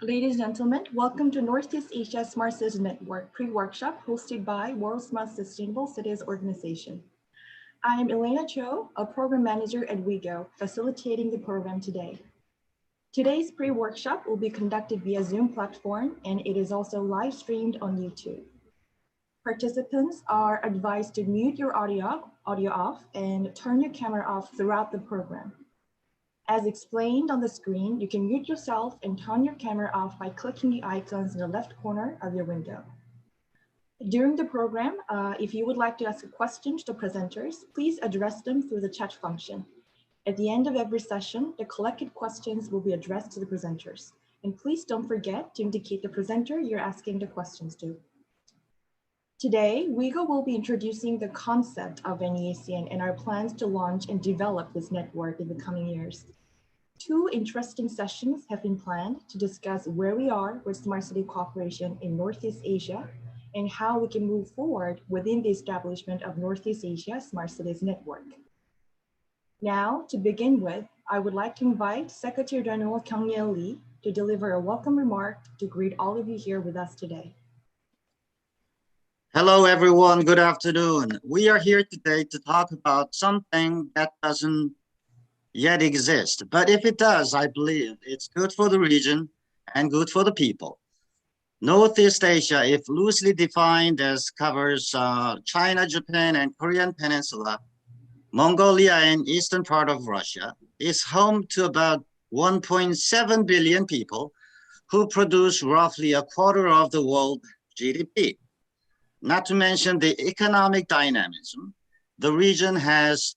Ladies and gentlemen, welcome to Northeast Asia Smart Cities Network pre-workshop hosted by World Smart Sustainable Cities Organization. I am Elena Cho, a program manager at WeGo, facilitating the program today. Today's pre-workshop will be conducted via Zoom platform, and it is also live streamed on YouTube. Participants are advised to mute your audio off and turn your camera off throughout the program. As explained on the screen, you can mute yourself and turn your camera off by clicking the icons in the left corner of your window. During the program, if you would like to ask a question to the presenters, please address them through the chat function. At the end of every session, the collected questions will be addressed to the presenters. And please don't forget to indicate the presenter you're asking the questions to. Today, WeGo will be introducing the concept of NEASCN and our plans to launch and develop this network in the coming years. Two interesting sessions have been planned to discuss where we are with smart city cooperation in Northeast Asia and how we can move forward within the establishment of Northeast Asia Smart Cities Network. Now, to begin with, I would like to invite Secretary General Tang Lang to deliver a welcome remark to greet all of you here with us today. Hello, everyone. Good afternoon. We are here today to talk about something that doesn't yet exist. But if it does, I believe it's good for the region and good for the people. Northeast Asia, if loosely defined as covers China, Japan, and Korean Peninsula, Mongolia, and eastern part of Russia, is home to about 1.7 billion people who produce roughly a quarter of the world GDP. Not to mention the economic dynamism, the region has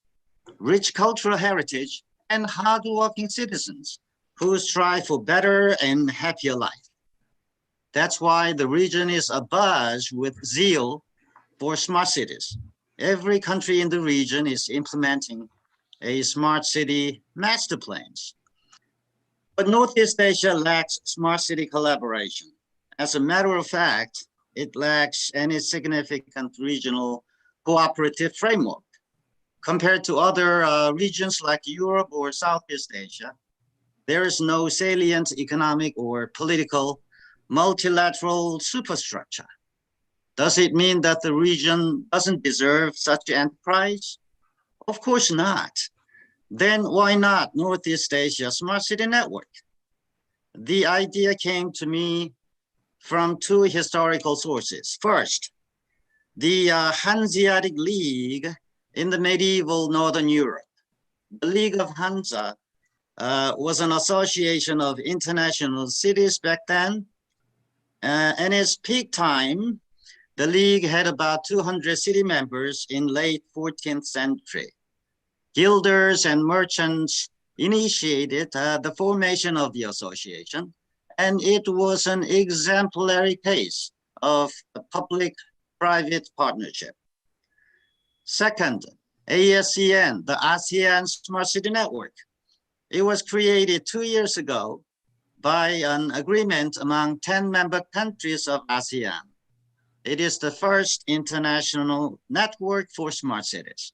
rich cultural heritage and hardworking citizens who strive for better and happier life. That's why the region is abuzz with zeal for smart cities. Every country in the region is implementing a smart city master plans. But Northeast Asia lacks smart city collaboration. As a matter of fact, it lacks any significant regional cooperative framework. Compared to other regions like Europe or Southeast Asia, there is no salient economic or political multilateral superstructure. Does it mean that the region doesn't deserve such enterprise? Of course not. Then why not Northeast Asia Smart City Network? The idea came to me from two historical sources. First, the Hanseatic League in the medieval Northern Europe. The League of Hansa was an association of international cities back then. In its peak time, the League had about 200 city members in late 14th century. Guilders and merchants initiated the formation of the association, and it was an exemplary case of a public-private partnership. Second, ASEAN, the ASEAN Smart City Network. It was created 2 years ago by an agreement among 10 member countries of ASEAN. It is the first international network for smart cities.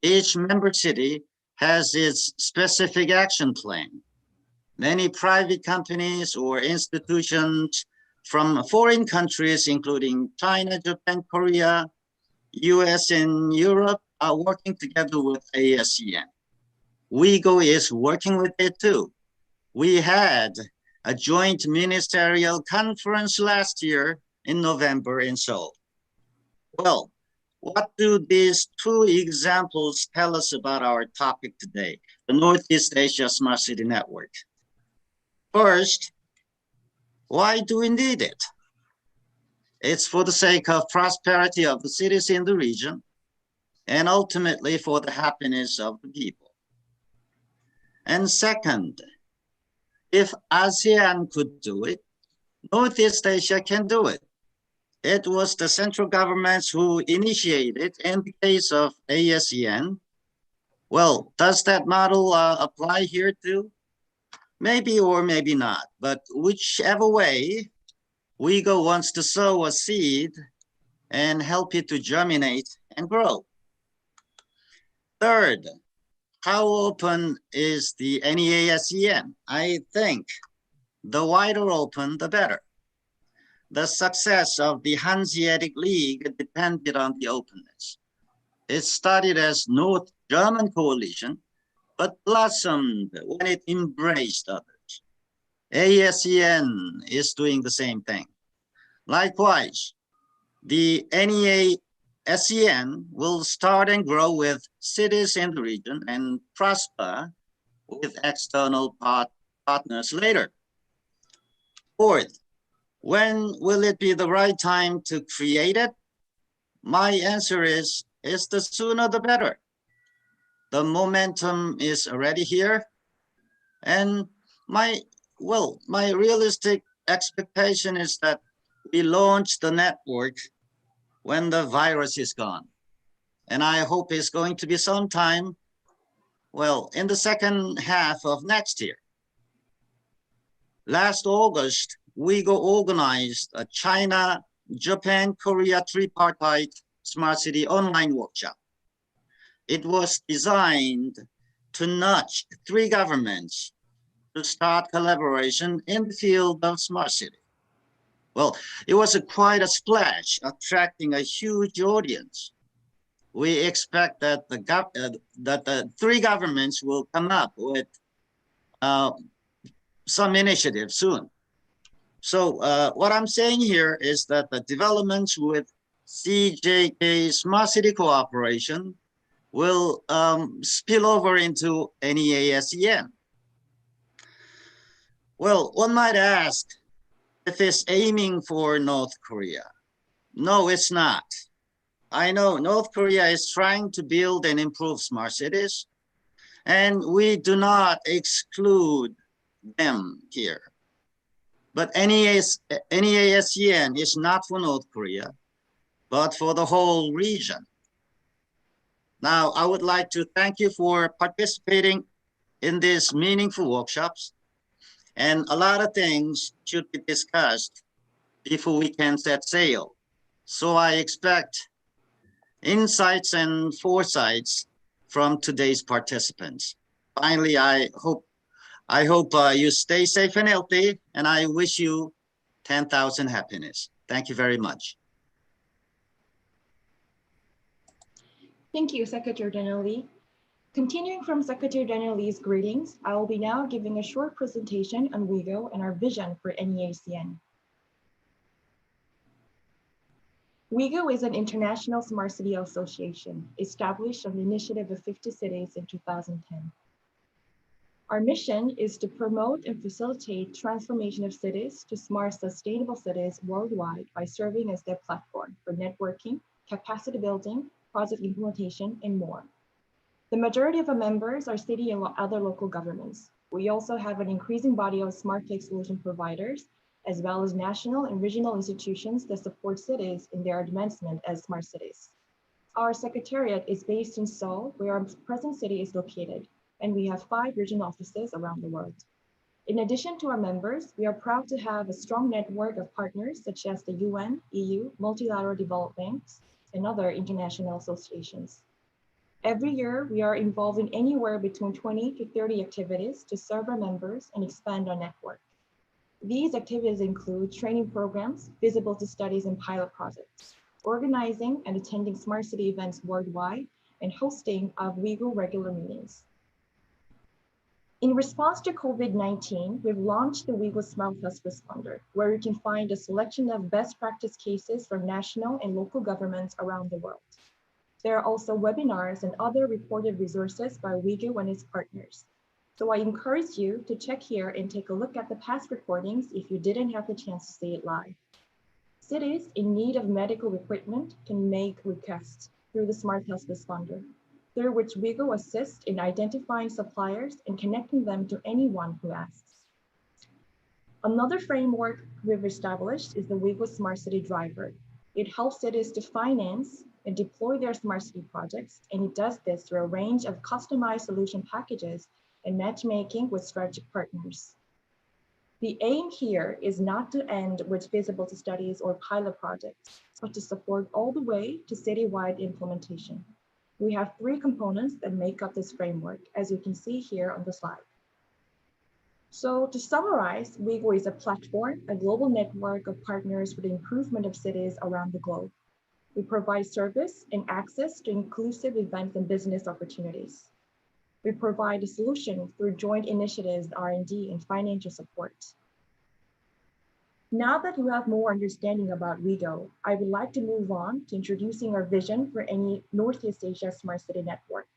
Each member city has its specific action plan. Many private companies or institutions from foreign countries, including China, Japan, Korea, US, and Europe, are working together with ASEAN. WeGo is working with it too. We had a joint ministerial conference last year in November in Seoul. Well, what do these two examples tell us about our topic today, the Northeast Asia Smart City Network? First, why do we need it? It's for the sake of prosperity of the cities in the region and ultimately for the happiness of the people. And second, if ASEAN could do it, Northeast Asia can do it. It was the central governments who initiated in the case of ASEAN. Well, does that model apply here too? Maybe or maybe not, but whichever way, WeGo wants to sow a seed and help it to germinate and grow. Third, how open is the NEASCN? I think The wider open, the better. The success of the Hanseatic League depended on the openness. It started as North German coalition, but blossomed when it embraced others. ASEAN is doing the same thing. Likewise, the NEASCN will start and grow with cities in the region and prosper with external partners later. Fourth, when will it be the right time to create it? My answer is the sooner the better. The momentum is already here, and my realistic expectation is that we launch the network when the virus is gone. And I hope it's going to be sometime, in the second half of next year. Last August, WeGo organized a China, Japan, Korea tripartite smart city online workshop. It was designed to nudge 3 governments to start collaboration in the field of smart city. Well, it was quite a splash, attracting a huge audience. We expect that the 3 governments will come up with some initiative soon. So what I'm saying here is that the developments with CJK Smart City Cooperation will spill over into NEASCN. Well, one might ask if it's aiming for North Korea. No, it's not. I know North Korea is trying to build and improve smart cities, and we do not exclude them here. But NEASCN is not for North Korea, but for the whole region. Now, I would like to thank you for participating in these meaningful workshops, and a lot of things should be discussed before we can set sail. So I expect insights and foresights from today's participants. Finally, I hope you stay safe and healthy, and I wish you 10,000 happiness. Thank you very much. Thank you, Secretary General Lee. Continuing from Secretary General Lee's greetings, I will be now giving a short presentation on WeGo and our vision for NEASCN. WeGo is an international smart city association established on the initiative of 50 cities in 2010. Our mission is to promote and facilitate transformation of cities to smart, sustainable cities worldwide by serving as their platform for networking, capacity building, project implementation, and more. The majority of our members are city and other local governments. We also have an increasing body of smart tech solution providers, as well as national and regional institutions that support cities in their advancement as smart cities. Our secretariat is based in Seoul, where our present city is located, and we have 5 regional offices around the world. In addition to our members, we are proud to have a strong network of partners such as the UN, EU, multilateral development banks, and other international associations. Every year, we are involved in anywhere between 20 to 30 activities to serve our members and expand our network. These activities include training programs, feasibility studies, and pilot projects, organizing and attending smart city events worldwide, and hosting of WeGo regular meetings. In response to COVID-19, we've launched the WeGo Smart Health Responder, where you can find a selection of best practice cases from national and local governments around the world. There are also webinars and other reported resources by WeGo and its partners. So I encourage you to check here and take a look at the past recordings if you didn't have the chance to see it live. Cities in need of medical equipment can make requests through the Smart Health Responder, through which WeGo assists in identifying suppliers and connecting them to anyone who asks. Another framework we've established is the WeGo Smart City Driver. It helps cities to finance and deploy their smart city projects, and it does this through a range of customized solution packages and matchmaking with strategic partners. The aim here is not to end with feasibility studies or pilot projects, but to support all the way to citywide implementation. We have 3 components that make up this framework, as you can see here on the slide. So to summarize, WIGO is a platform, a global network of partners for the improvement of cities around the globe. We provide service and access to inclusive events and business opportunities. We provide a solution through joint initiatives, R&D, and financial support. Now that you have more understanding about WIGO, I would like to move on to introducing our vision for any Northeast Asia Smart City Network.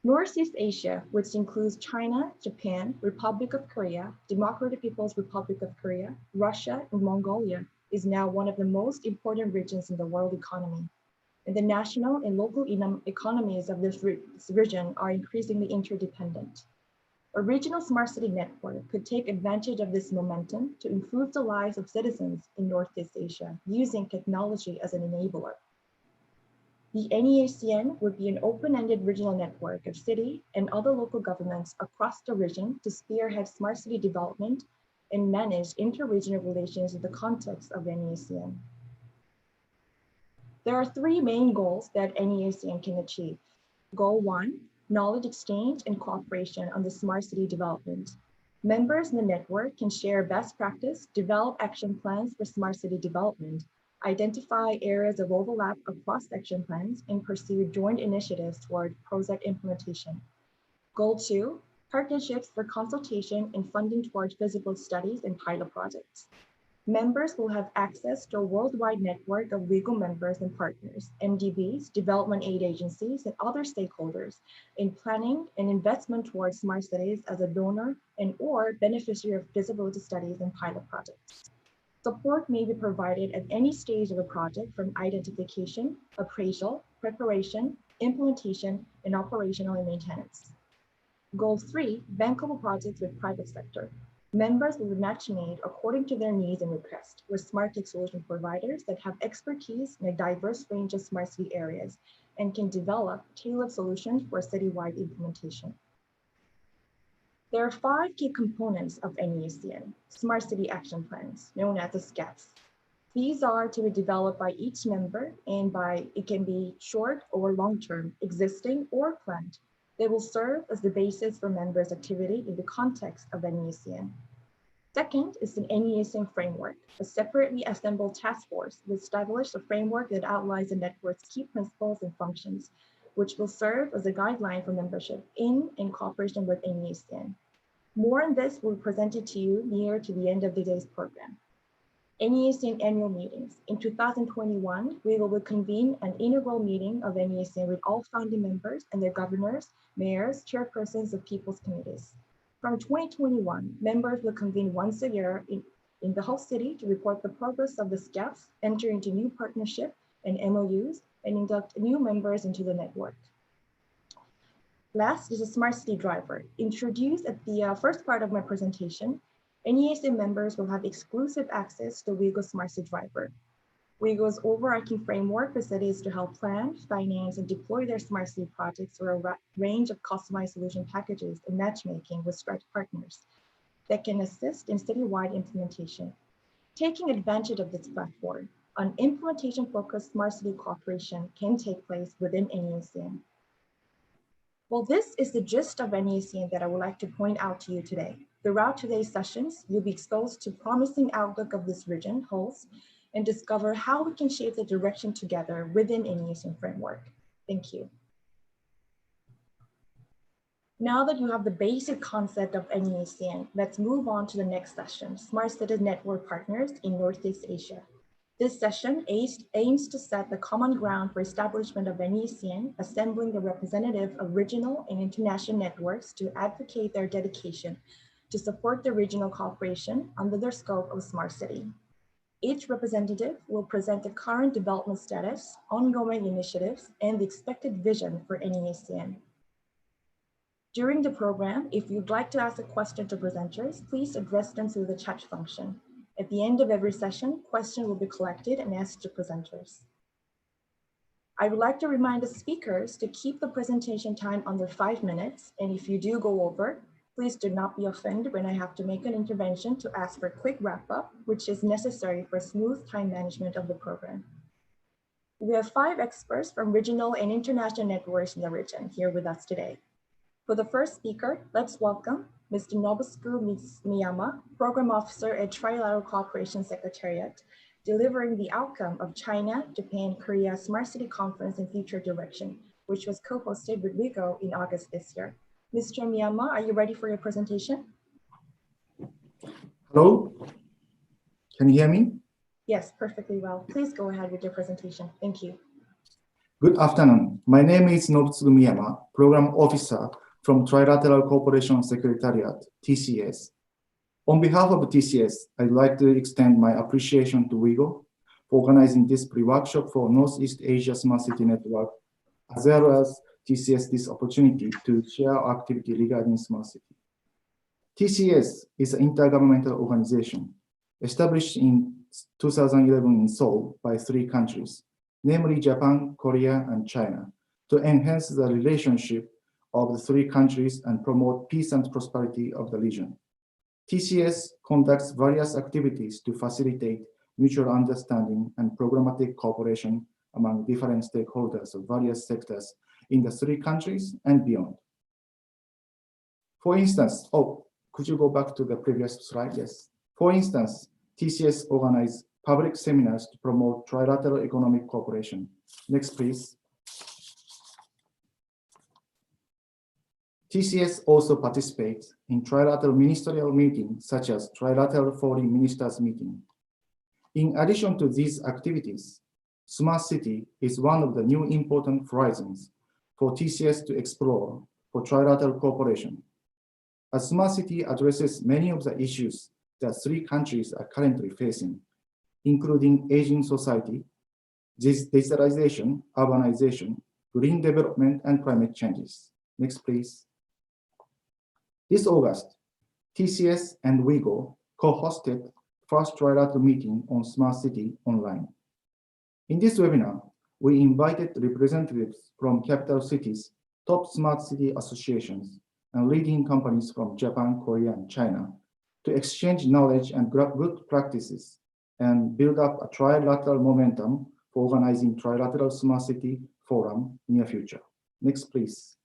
Northeast Asia, which includes China, Japan, Republic of Korea, Democratic People's Republic of Korea, Russia, and Mongolia, is now one of the most important regions in the world economy. And the national and local economies of this region are increasingly interdependent. A regional smart city network could take advantage of this momentum to improve the lives of citizens in Northeast Asia using technology as an enabler. The NEASCN would be an open-ended regional network of city and other local governments across the region to spearhead smart city development and manage inter-regional relations in the context of NEASCN. There are three main goals that NEASCN can achieve. Goal 1, knowledge exchange and cooperation on the smart city development. Members in the network can share best practice, develop action plans for smart city development, identify areas of overlap across action plans, and pursue joint initiatives toward project implementation. Goal 2, partnerships for consultation and funding towards feasibility studies and pilot projects. Members will have access to a worldwide network of legal members and partners, MDBs, development aid agencies, and other stakeholders in planning and investment towards smart cities as a donor and or beneficiary of feasibility studies and pilot projects. Support may be provided at any stage of a project from identification, appraisal, preparation, implementation, and operational and maintenance. Goal 3, bankable projects with private sector. Members will be match-made according to their needs and requests with smart tech solution providers that have expertise in a diverse range of smart city areas and can develop tailored solutions for citywide implementation. There are 5 key components of NEASCN, Smart City Action Plans, known as the SCAPs. These are to be developed by each member and it can be short or long-term, existing or planned. They will serve as the basis for members' activity in the context of NEASCN. Second is the NEASCN Framework, a separately assembled task force will establish a framework that outlines the network's key principles and functions, which will serve as a guideline for membership in cooperation with NEASCN. More on this will be presented to you near to the end of today's program. NEASCN annual meetings. In 2021, we will convene an inaugural meeting of NEASCN with all founding members and their governors, mayors, chairpersons of people's committees. From 2021, members will convene once a year in the host city to report the progress of the SCAPs, enter into new partnership and MOUs, and induct new members into the network. Last is a smart city driver. Introduced at the first part of my presentation, NEASCN members will have exclusive access to WIGO Smart City Driver. WIGO's overarching framework for cities to help plan, finance, and deploy their smart city projects through a range of customized solution packages and matchmaking with strike partners that can assist in citywide implementation. Taking advantage of this platform, an implementation-focused smart city cooperation can take place within NEASCN. Well, this is the gist of NEASCN that I would like to point out to you today. Throughout today's sessions, you'll be exposed to promising outlook of this region holds and discover how we can shape the direction together within NEASCN framework. Thank you. Now that you have the basic concept of NEASCN, let's move on to the next session, Smart City Network Partners in Northeast Asia. This session aims to set the common ground for establishment of NEASCN, assembling the representative of regional and international networks to advocate their dedication to support the regional cooperation under the scope of Smart City. Each representative will present the current development status, ongoing initiatives, and the expected vision for NEASCN. During the program, if you'd like to ask a question to presenters, please address them through the chat function. At the end of every session, questions will be collected and asked to presenters. I would like to remind the speakers to keep the presentation time under 5 minutes, and if you do go over, please do not be offended when I have to make an intervention to ask for a quick wrap-up, which is necessary for smooth time management of the program. We have 5 experts from regional and international networks in the region here with us today. For the first speaker, let's welcome Mr. Nobusuke Miyama, Program Officer at Trilateral Cooperation Secretariat, delivering the outcome of China, Japan, Korea Smart City Conference and Future Direction, which was co-hosted with WIGO in August this year. Mr. Miyama, are you ready for your presentation? Hello, can you hear me? Yes, perfectly well. Please go ahead with your presentation. Thank you. Good afternoon. My name is Nobusuke Miyama, Program Officer from Trilateral Cooperation Secretariat, TCS. On behalf of TCS, I'd like to extend my appreciation to WIGO for organizing this pre-workshop for Northeast Asia Smart City Network, as well as TCS this opportunity to share our activity regarding smart city. TCS is an intergovernmental organization established in 2011 in Seoul by 3 countries, namely Japan, Korea, and China, to enhance the relationship of the 3 countries and promote peace and prosperity of the region. TCS conducts various activities to facilitate mutual understanding and programmatic cooperation among different stakeholders of various sectors in the 3 countries and beyond. For instance, could you go back to the previous slide? Yes. For instance, TCS organizes public seminars to promote trilateral economic cooperation. Next, please. TCS also participates in trilateral ministerial meetings, such as Trilateral Foreign Ministers Meeting. In addition to these activities, Smart City is one of the new important horizons for TCS to explore for trilateral cooperation. As Smart City addresses many of the issues that 3 countries are currently facing, including aging society, digitalization, urbanization, green development, and climate changes. Next, please. This August, TCS and WIGO co-hosted first trilateral meeting on Smart City online. In this webinar, we invited representatives from capital cities, top smart city associations, and leading companies from Japan, Korea, and China to exchange knowledge and grab good practices and build up a trilateral momentum for organizing trilateral smart city forum near future. Next, please.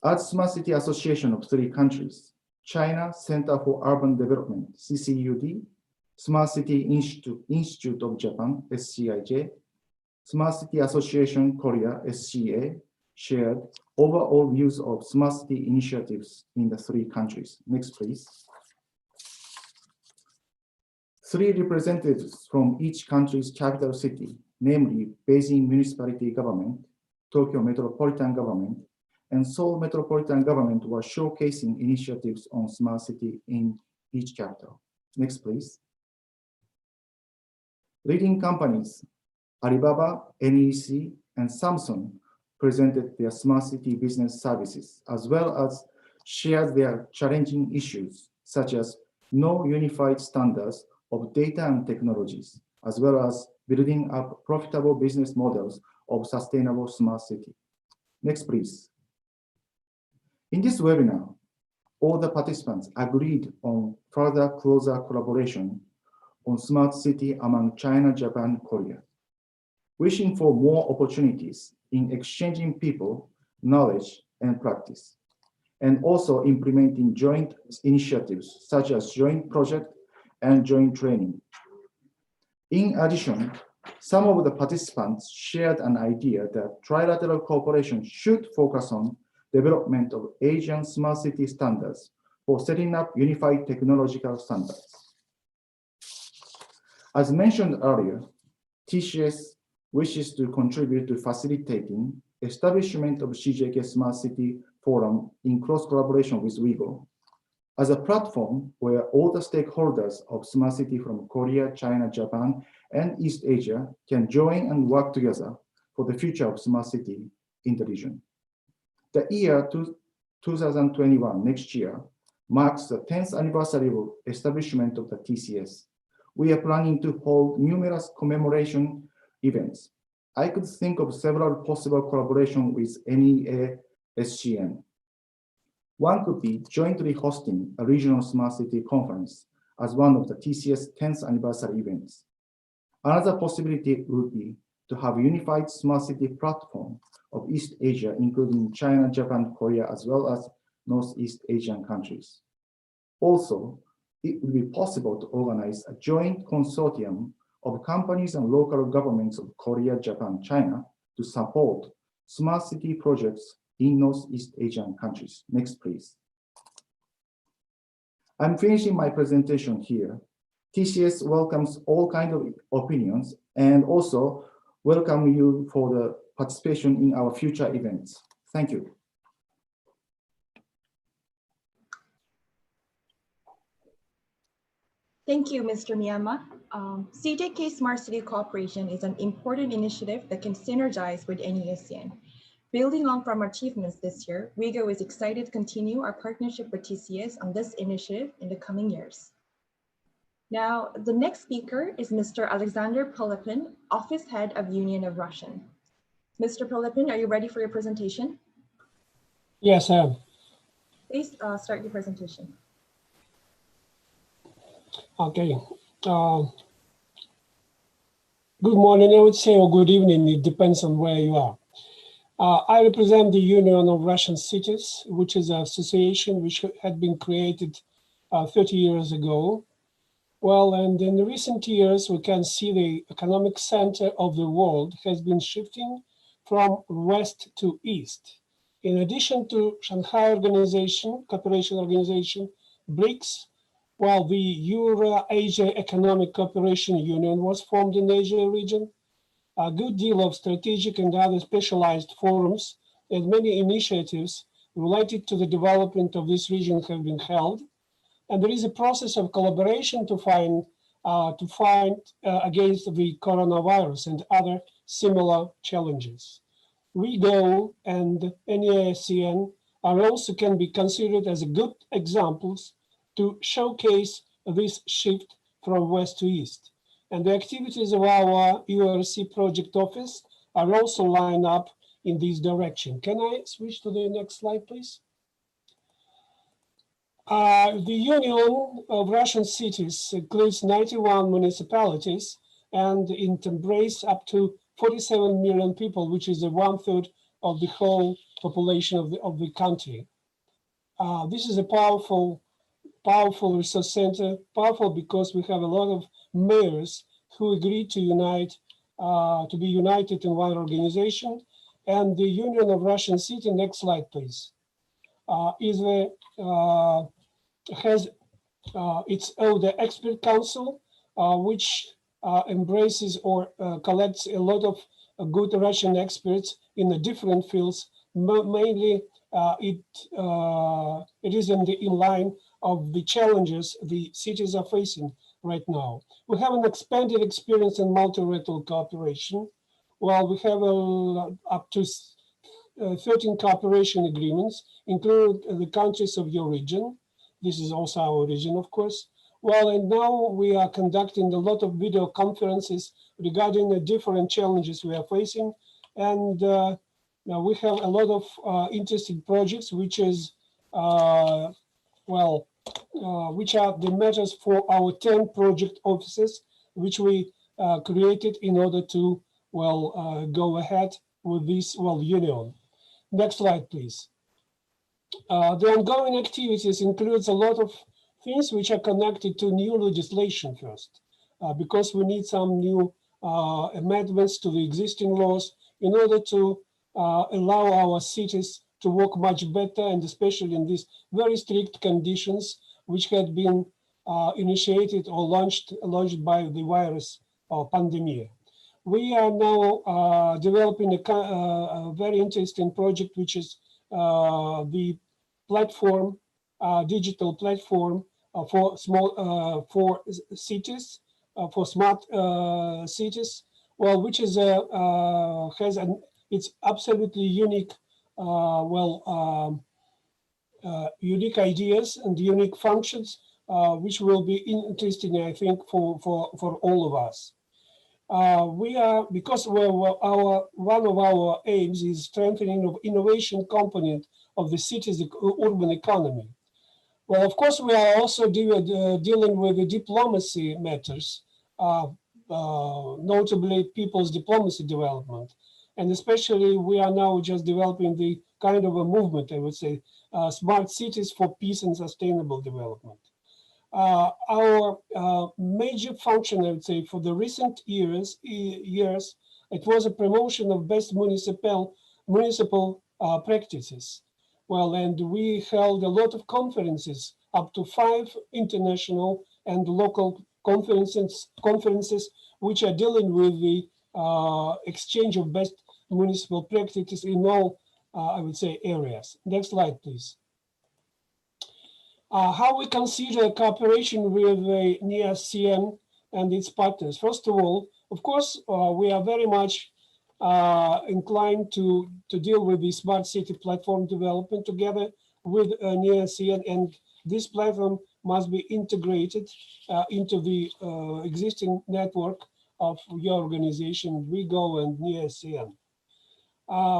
As Smart City Association of 3 countries, China Center for Urban Development, CCUD, Smart City Institute of Japan, SCIJ, Smart City Association Korea, SCA, shared overall views of smart city initiatives in the 3 countries. Next, please. 3 representatives from each country's capital city, namely Beijing Municipality Government, Tokyo Metropolitan Government, and Seoul Metropolitan Government, were showcasing initiatives on smart city in each capital. Next, please. Leading companies, Alibaba, NEC, and Samsung presented their smart city business services, as well as shared their challenging issues, such as no unified standards of data and technologies, as well as building up profitable business models of sustainable smart city. Next, please. In this webinar, all the participants agreed on further closer collaboration on smart city among China, Japan, Korea, wishing for more opportunities in exchanging people, knowledge, and practice, and also implementing joint initiatives such as joint project and joint training. In addition, some of the participants shared an idea that trilateral cooperation should focus on development of Asian smart city standards for setting up unified technological standards. As mentioned earlier, TCS wishes to contribute to facilitating establishment of CJK Smart City Forum in close collaboration with WIGO as a platform where all the stakeholders of smart city from Korea, China, Japan, and East Asia can join and work together for the future of smart city in the region. The year 2021, next year, marks the 10th anniversary of establishment of the TCS. We are planning to hold numerous commemoration events. I could think of several possible collaboration with NEASCN. One could be jointly hosting a regional smart city conference as one of the TCS 10th anniversary events. Another possibility would be to have a unified smart city platform of East Asia, including China, Japan, Korea, as well as Northeast Asian countries. Also, it will be possible to organize a joint consortium of companies and local governments of Korea, Japan, China to support smart city projects in Northeast Asian countries. Next, please. I'm finishing my presentation here. TCS welcomes all kinds of opinions and also welcome you for the participation in our future events. Thank you. Thank you, Mr. Miyama. CJK Smart City Cooperation is an important initiative that can synergize with NEASCN. Building on from our achievements this year, WeGo is excited to continue our partnership with TCS on this initiative in the coming years. Now, the next speaker is Mr. Alexander Polypin, Office Head of Union of Russian. Mr. Polypin, are you ready for your presentation? Yes, I am. Please start your presentation. Okay. Good morning, I would say, or good evening. It depends on where you are. I represent the Union of Russian Cities, which is an association which had been created 30 years ago. Well, and in the recent years, we can see the economic center of the world has been shifting from west to east. In addition to Shanghai Cooperation Organization, BRICS, while the Euro-Asia Economic Cooperation Union was formed in the Asia region, a good deal of strategic and other specialized forums and many initiatives related to the development of this region have been held. And there is a process of collaboration to fight against the coronavirus and other similar challenges. WeGo and NEASCN are also can be considered as good examples to showcase this shift from west to east. And the activities of our URC project office are also lined up in this direction. Can I switch to the next slide, please? The Union of Russian Cities includes 91 municipalities and it embraces up to 47 million people, which is 1/3 of the whole population of the country. This is a powerful resource center, powerful because we have a lot of mayors who agreed to to be united in one organization. And the Union of Russian Cities, next slide, please, has the expert council, which embraces or collects a lot of good Russian experts in the different fields. Mainly, it is in line of the challenges the cities are facing right now. We have an expanded experience in multilateral cooperation. While we have up to 13 cooperation agreements, including the countries of your region. This is also our region, of course. Well, and now we are conducting a lot of video conferences regarding the different challenges we are facing. And now we have a lot of interesting projects, which is, which are the matters for our 10 project offices, which we created in order to, go ahead with this, union. Next slide, please. The ongoing activities includes a lot of things which are connected to new legislation first, because we need some new amendments to the existing laws in order to allow our cities to work much better, and especially in these very strict conditions which had been initiated or launched by the virus or pandemic. We are now developing a very interesting project, which is the platform, digital platform for for cities, for smart cities. Well, which is it's absolutely unique, unique ideas and unique functions, which will be interesting, I think, for all of us. Because one of our aims is strengthening of innovation component of the city's urban economy. Well, of course, we are also dealing with the diplomacy matters, notably people's diplomacy development. And especially we are now just developing the kind of a movement, I would say, smart cities for peace and sustainable development. Our major function, I would say, for the recent years, it was a promotion of best municipal practices. Well, and we held a lot of conferences, up to 5 international and local conferences, which are dealing with the exchange of best municipal practices in all, I would say, areas. Next slide, please. How we consider cooperation with the NEASCN and its partners. First of all, of course, we are very much inclined to deal with the smart city platform development together with NEASCN, and this platform must be integrated into the existing network of your organization, WIGO and NEASCN.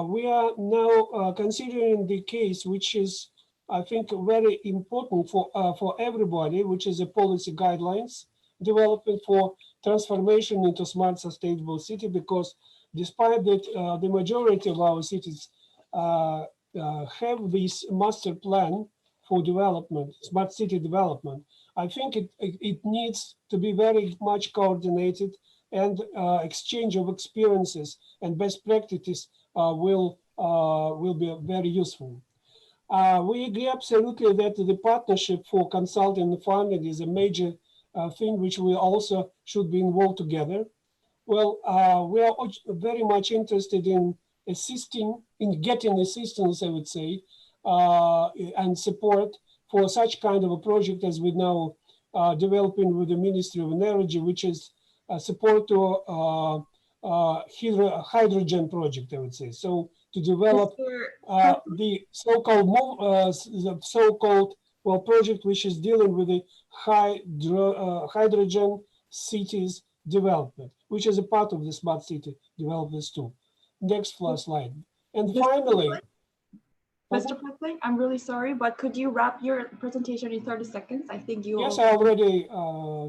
We are now considering the case, which is, I think, very important for everybody, which is a policy guidelines development for transformation into smart sustainable city, because despite that the majority of our cities have this master plan for development, smart city development, I think it needs to be very much coordinated, and exchange of experiences and best practices will be very useful. We agree absolutely that the partnership for consulting and funding is a major thing which we also should be involved together. Well, we are very much interested in getting assistance, I would say, and support for such kind of a project as we now developing with the Ministry of Energy, which is support to hydrogen project, I would say. So to develop the so-called project which is dealing with the hydrogen cities development, which is a part of the smart city developments too. Next slide. And finally, Mr. Pepling, I'm really sorry, but could you wrap your presentation in 30 seconds? I think you. Yes, I already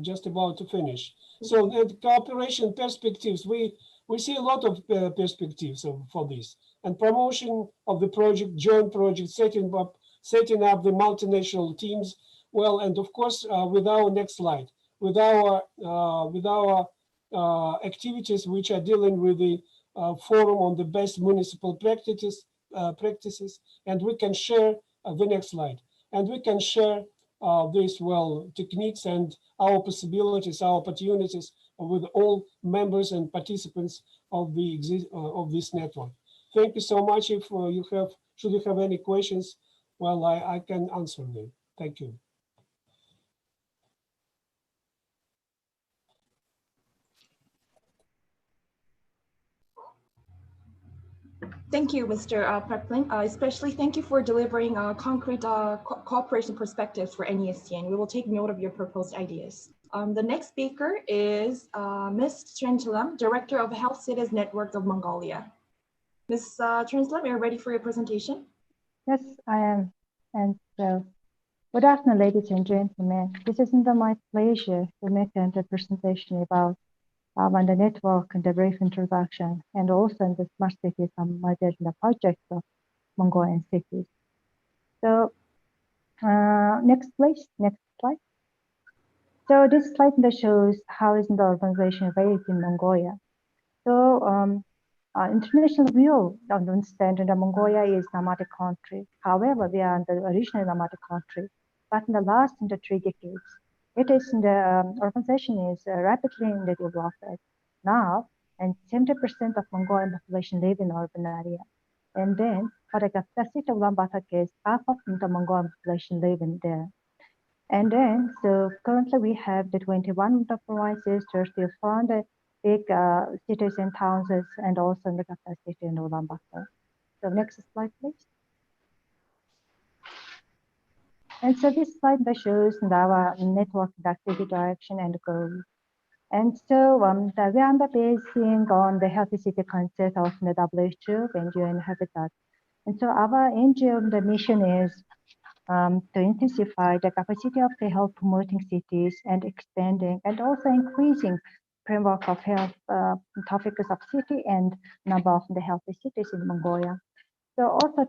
just about to finish. So the cooperation perspectives, we see a lot of perspectives for this, and promotion of the project, joint project, setting up the multinational teams. Well, and of course, with our next slide, with our activities which are dealing with the forum on the best municipal practices, and we can share the next slide, and we can share these techniques and our possibilities, our opportunities with all members and participants of this network. Thank you so much. If should you have any questions, well, I can answer them. Thank you. Thank you, Mr. Pepling. Especially thank you for delivering concrete cooperation perspectives for NEASCN. We will take note of your proposed ideas. The next speaker is Ms. Trenchalam, Director of Health Cities Network of Mongolia. Ms. Trenchalam, are you ready for your presentation? Yes, I am. And so, good afternoon, ladies and gentlemen. This is my pleasure to make a presentation about on the network and the brief introduction, and also in the smart cities and the project of Mongolian cities. So next please, next slide. So this slide shows how is the organization raised in Mongolia. So international view understand that Mongolia is a nomadic country. However, we are the original nomadic country, but in the last 3 decades, it is the organization is rapidly in the development now, and 70% of Mongolian population live in urban area. And then, for the capacity of Ulaanbaatar case, half of the Mongolian population live in there. And then, so currently we have the 21 provinces, 34 the big cities and towns, and also the capacity in Ulaanbaatar. So next slide, please. And so this slide shows our network activity direction and goals. And so we are basing on the healthy city concept of the WHO and UN Habitat. And so our NGO, the mission is to intensify the capacity of the health promoting cities and expanding and also increasing framework of health topics of city and number of the healthy cities in Mongolia. So also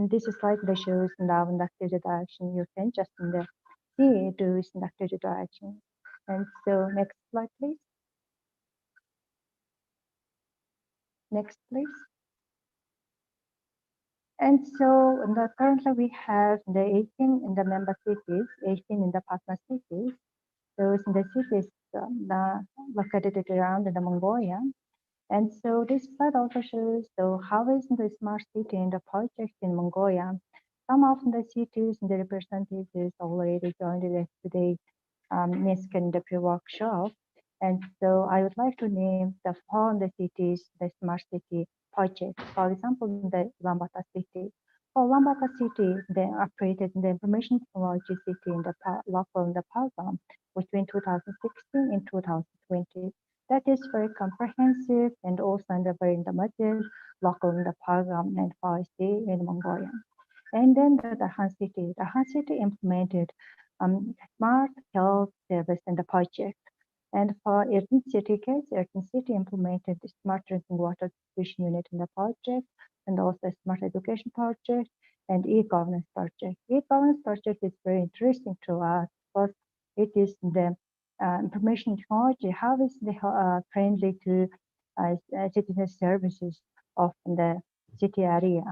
this slide that shows now in the activity direction. You can just see to in the activity direction. And so next slide, please. Next, please. And so currently we have the 18 in the member cities, 18 in the partner cities. Those in the cities located around the Mongolia. And so this slide also shows how is the smart city in the project in Mongolia. Some of the cities and the representatives already joined today NEASCN the pre-workshop. And so I would like to name the 4 of the cities, the smart city project. For example, the Ulaanbaatar city. For Ulaanbaatar city, they operated the information technology city in the local in the program between 2016 and 2020. That is very comprehensive and also very innovative local in the program and policy in Mongolia. And then the Han city. The Han city implemented smart health service in the project. And for Ertin city case, Ertin city implemented the smart drinking water distribution unit in the project, and also smart education project and e-governance project. E-governance project is very interesting to us because it is the information technology, how is the friendly to citizen services of the city area.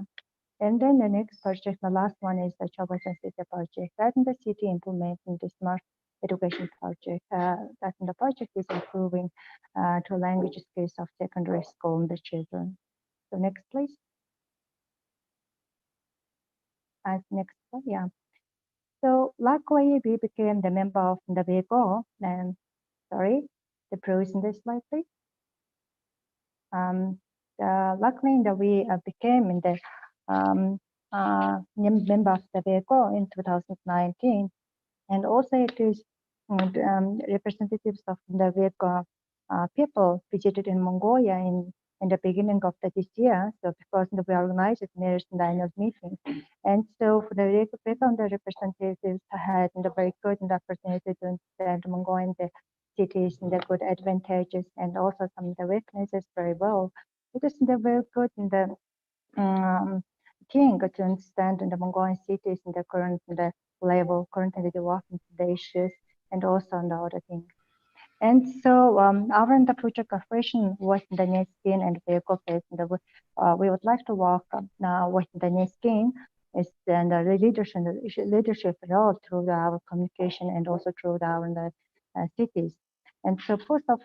And then the next project, the last one is the Chobosan City project. That in the city implementing the smart education project. That in the project is improving to language skills of secondary school and the children. So next, please. Next, yeah. So luckily we became the member of the WEGO. And sorry, the pros in this slide, please. Luckily that we became in the member of the WEGO in 2019, and also it is representatives of the WEGO people visited in Mongolia in the beginning of this year. So because we organized NEASCN annual meeting, and so for the WEGO the representatives had the very good opportunity to understand Mongolian the cities and the good advantages and also some of the weaknesses very well. It is the very good in the thing to understand in the Mongolian cities in the current level, currently developing the issues, and also on the other things. And so our the future cooperation with the NEASCN and WEGO phase, we would like to work now with the NEASCN is the leadership role through our communication and also through our cities. And so first our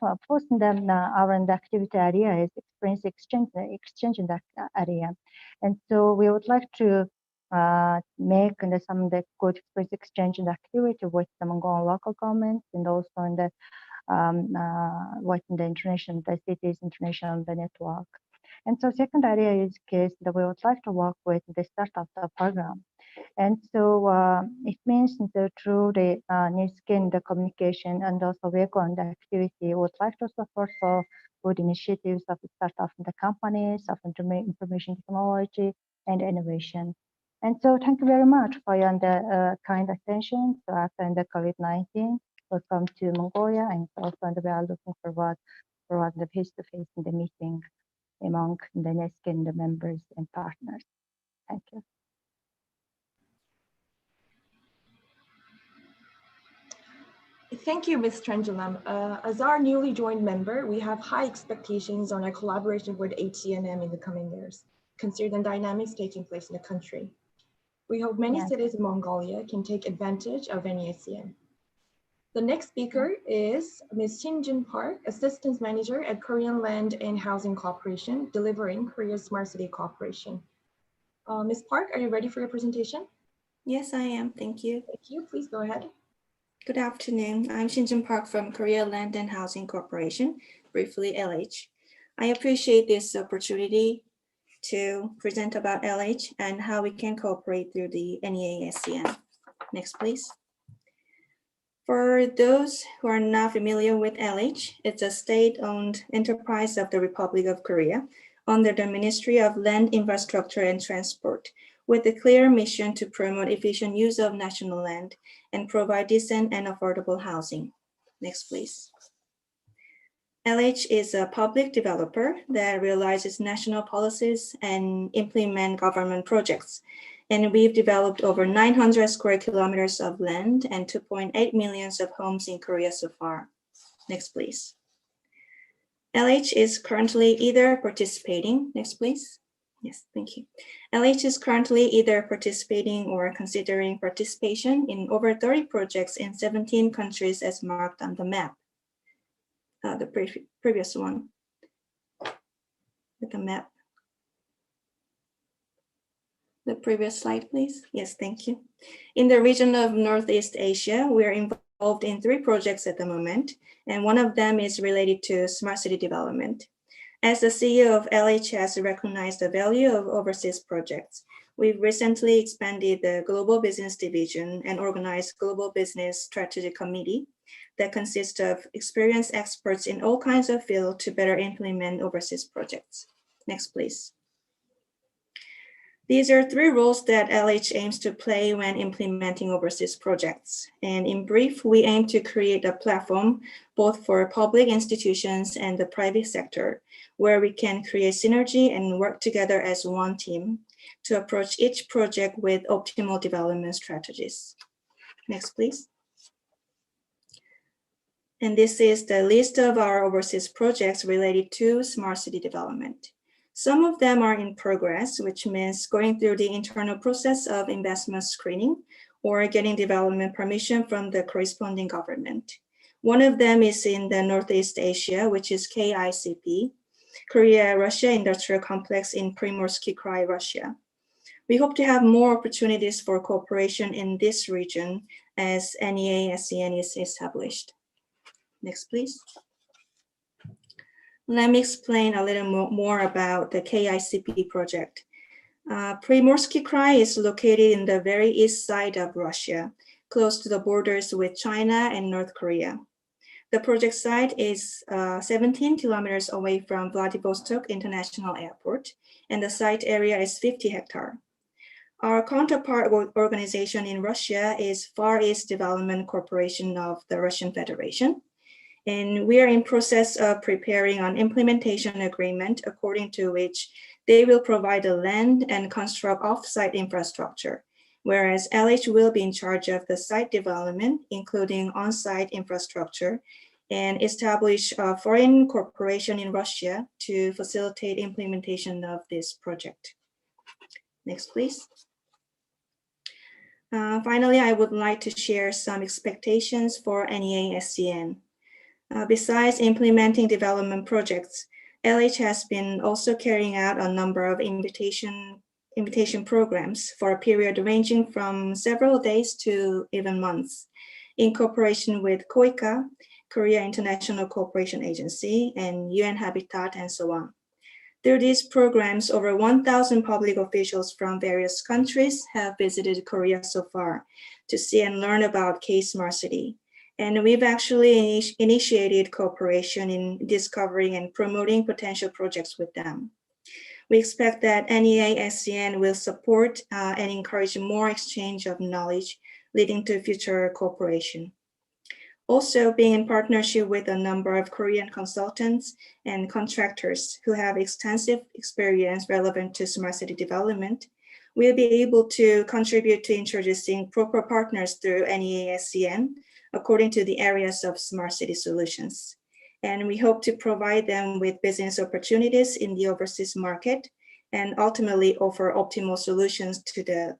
activity area is experience exchange in that area. And so we would like to make some of the good experience exchange and activity with the Mongolian local governments and also in the the international, the cities international the network. And so second area is case that we would like to work with the start of the program. And so it means that through the NEASCN, the communication and also WEGO and the activity, we would like to support for good initiatives of the start of the companies of information technology and innovation. And so thank you very much for your kind attention. So after the COVID-19, welcome to Mongolia, and also we are looking forward the face-to-face in the meeting among the NEASCN, the members and partners. Thank you. Thank you, Ms. Trenjalam. As our newly joined member, we have high expectations on our collaboration with HCNM in the coming years, considering the dynamics taking place in the country. We hope many cities in Mongolia can take advantage of NEASCN. The next speaker is Ms. Shinjin Park, Assistant Manager at Korean Land and Housing Corporation, delivering Korea's Smart City Corporation. Ms. Park, are you ready for your presentation? Yes, I am. Thank you. Thank you. Please go ahead. Good afternoon. I'm Shinjin Park from Korea Land and Housing Corporation, briefly LH. I appreciate this opportunity to present about LH and how we can cooperate through the NEASCN. Next, please. For those who are not familiar with LH, it's a state-owned enterprise of the Republic of Korea under the Ministry of Land, Infrastructure and Transport, with a clear mission to promote efficient use of national land and provide decent and affordable housing. Next, please. LH is a public developer that realizes national policies and implement government projects. And we've developed over 900 square kilometers of land and 2.8 million of homes in Korea so far. Next, please. LH is currently either participating, next please. Yes, thank you. LH is currently either participating or considering participation in over 30 projects in 17 countries as marked on the map. The previous one with the map. The previous slide, please. Yes, thank you. In the region of Northeast Asia, we're involved in 3 projects at the moment, and one of them is related to smart city development. As the CEO of LH has recognized the value of overseas projects, we've recently expanded the Global Business Division and organized Global Business Strategic Committee that consists of experienced experts in all kinds of fields to better implement overseas projects. Next, please. These are 3 roles that LH aims to play when implementing overseas projects. And in brief, we aim to create a platform both for public institutions and the private sector, where we can create synergy and work together as one team to approach each project with optimal development strategies. Next, please. And this is the list of our overseas projects related to smart city development. Some of them are in progress, which means going through the internal process of investment screening or getting development permission from the corresponding government. One of them is in the Northeast Asia, which is KICP, Korea-Russia Industrial Complex in Primorsky Krai, Russia. We hope to have more opportunities for cooperation in this region as NEASCN is established. Next, please. Let me explain a little more about the KICP project. Primorsky Krai is located in the very east side of Russia, close to the borders with China and North Korea. The project site is 17 kilometers away from Vladivostok International Airport, and the site area is 50 hectares. Our counterpart organization in Russia is Far East Development Corporation of the Russian Federation. And we are in process of preparing an implementation agreement according to which they will provide the land and construct off-site infrastructure, whereas LH will be in charge of the site development, including on-site infrastructure, and establish a foreign corporation in Russia to facilitate implementation of this project. Next, please. Finally, I would like to share some expectations for NEASCN. Besides implementing development projects, LH has been also carrying out a number of invitation programs for a period ranging from several days to even months, in cooperation with KOICA, Korea International Cooperation Agency, and UN Habitat, and so on. Through these programs, over 1,000 public officials from various countries have visited Korea so far to see and learn about K-Smart City. And we've actually initiated cooperation in discovering and promoting potential projects with them. We expect that NEASCN will support and encourage more exchange of knowledge, leading to future cooperation. Also, being in partnership with a number of Korean consultants and contractors who have extensive experience relevant to smart city development, we'll be able to contribute to introducing proper partners through NEASCN according to the areas of smart city solutions. And we hope to provide them with business opportunities in the overseas market and ultimately offer optimal solutions to the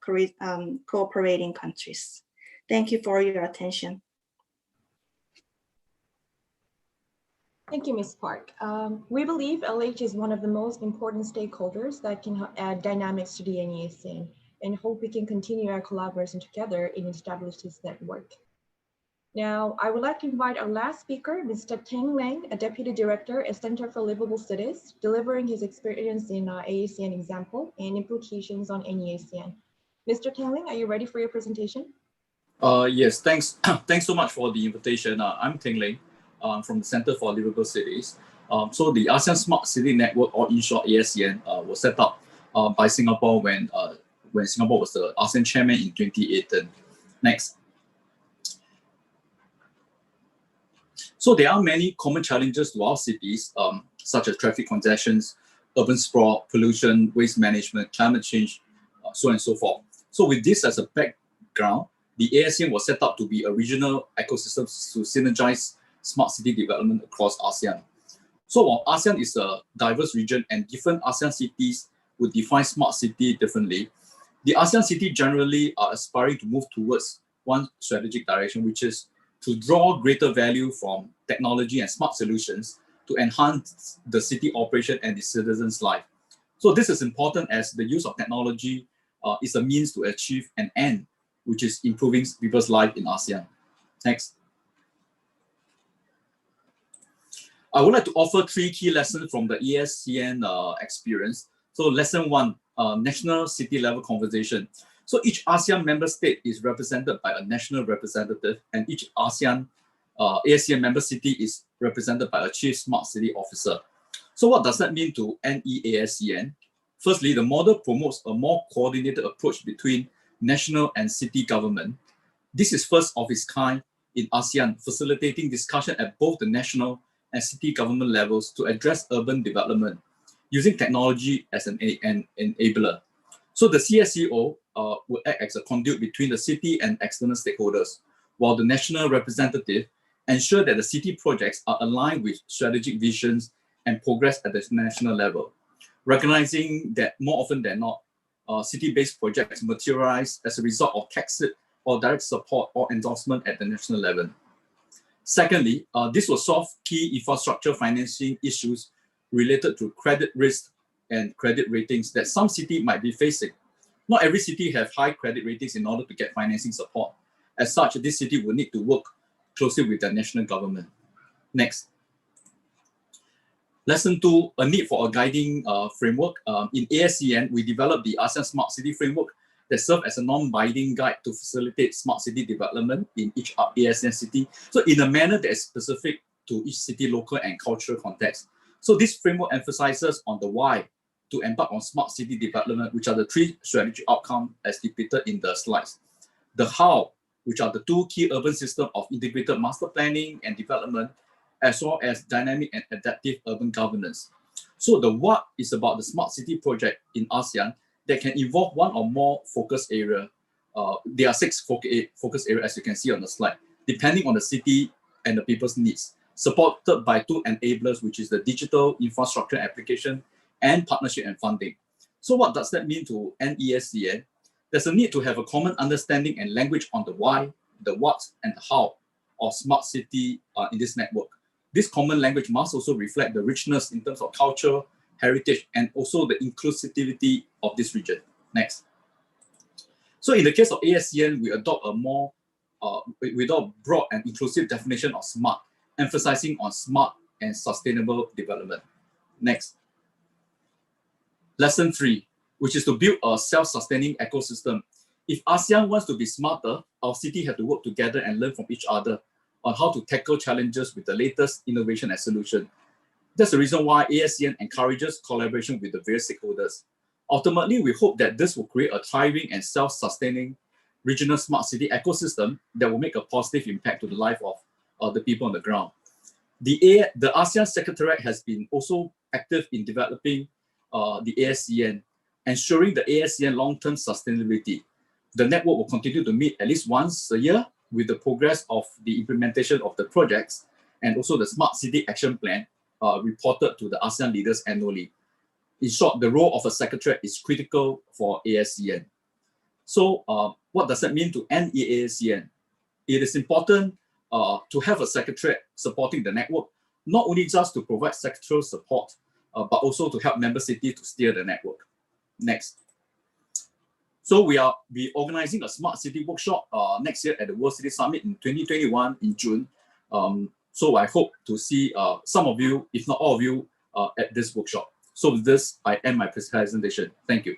cooperating countries. Thank you for your attention. Thank you, Ms. Park. We believe LH is one of the most important stakeholders that can add dynamics to the NEASCN, and hope we can continue our collaboration together in establishing this network. Now, I would like to invite our last speaker, Mr. Tang Lang, a Deputy Director at Center for Livable Cities, delivering his experience in ASEAN example and implications on NEASCN. Mr. Tang Lang, are you ready for your presentation? Yes, thanks. Thanks so much for the invitation. I'm Tang Lang from the Center for Livable Cities. So the ASEAN Smart City Network, or in short ASEAN, was set up by Singapore when Singapore was the ASEAN chairman in 2018. Next. So there are many common challenges to our cities, such as traffic congestions, urban sprawl, pollution, waste management, climate change, so on and so forth. So with this as a background, the ASEAN was set up to be a regional ecosystem to synergize smart city development across ASEAN. So while ASEAN is a diverse region and different ASEAN cities would define smart city differently, the ASEAN cities generally are aspiring to move towards one strategic direction, which is to draw greater value from technology and smart solutions to enhance the city operation and the citizens' life. So this is important as the use of technology is a means to achieve an end, which is improving people's life in ASEAN. Next. I would like to offer 3 key lessons from the NEASCN experience. So lesson 1, national city level conversation. So each ASEAN member state is represented by a national representative, and each ASEAN ASEAN member city is represented by a chief smart city officer. So what does that mean to NEASCN? Firstly, the model promotes a more coordinated approach between national and city government. This is first of its kind in ASEAN, facilitating discussion at both the national and city government levels to address urban development using technology as an enabler. So the CSCO will act as a conduit between the city and external stakeholders, while the national representative ensure that the city projects are aligned with strategic visions and progress at the national level, recognizing that more often than not, city-based projects materialize as a result of tacit or direct support or endorsement at the national level. Secondly, this will solve key infrastructure financing issues related to credit risk and credit ratings that some cities might be facing. Not every city have high credit ratings in order to get financing support. As such, this city will need to work closely with the national government. Next. Lesson 2, a need for a guiding framework. In ASEAN, we developed the ASEAN Smart City Framework that serves as a non-binding guide to facilitate smart city development in each ASEAN city. So in a manner that is specific to each city, local and cultural context. So this framework emphasizes on the why to embark on smart city development, which are the 3 strategic outcomes as depicted in the slides. The how, which are the 2 key urban systems of integrated master planning and development, as well as dynamic and adaptive urban governance. So the what is about the smart city project in ASEAN that can involve one or more focus area. There are 6 focus areas, as you can see on the slide, depending on the city and the people's needs, supported by 2 enablers, which is the digital infrastructure application and partnership and funding. So what does that mean to NEASCN? There's a need to have a common understanding and language on the why, the what, and the how of smart city in this network. This common language must also reflect the richness in terms of culture, heritage, and also the inclusivity of this region. Next. So in the case of ASEAN, we adopt a more broad and inclusive definition of smart, emphasizing on smart and sustainable development. Next. Lesson 3, which is to build a self-sustaining ecosystem. If ASEAN wants to be smarter, our city have to work together and learn from each other on how to tackle challenges with the latest innovation and solution. That's the reason why ASEAN encourages collaboration with the various stakeholders. Ultimately, we hope that this will create a thriving and self-sustaining regional smart city ecosystem that will make a positive impact to the life of the people on the ground. The ASEAN Secretariat has been also active in developing the ASEAN, ensuring the ASEAN long-term sustainability. The network will continue to meet at least once a year with the progress of the implementation of the projects and also the Smart City Action Plan reported to the ASEAN leaders annually. In short, the role of a secretariat is critical for ASEAN. So what does that mean to NEASCN? It is important to have a secretariat supporting the network, not only just to provide sectoral support, but also to help member cities to steer the network. Next. So we are organizing a Smart City workshop next year at the World City Summit in 2021 in June. So I hope to see some of you, if not all of you, at this workshop. So with this, I end my presentation. Thank you.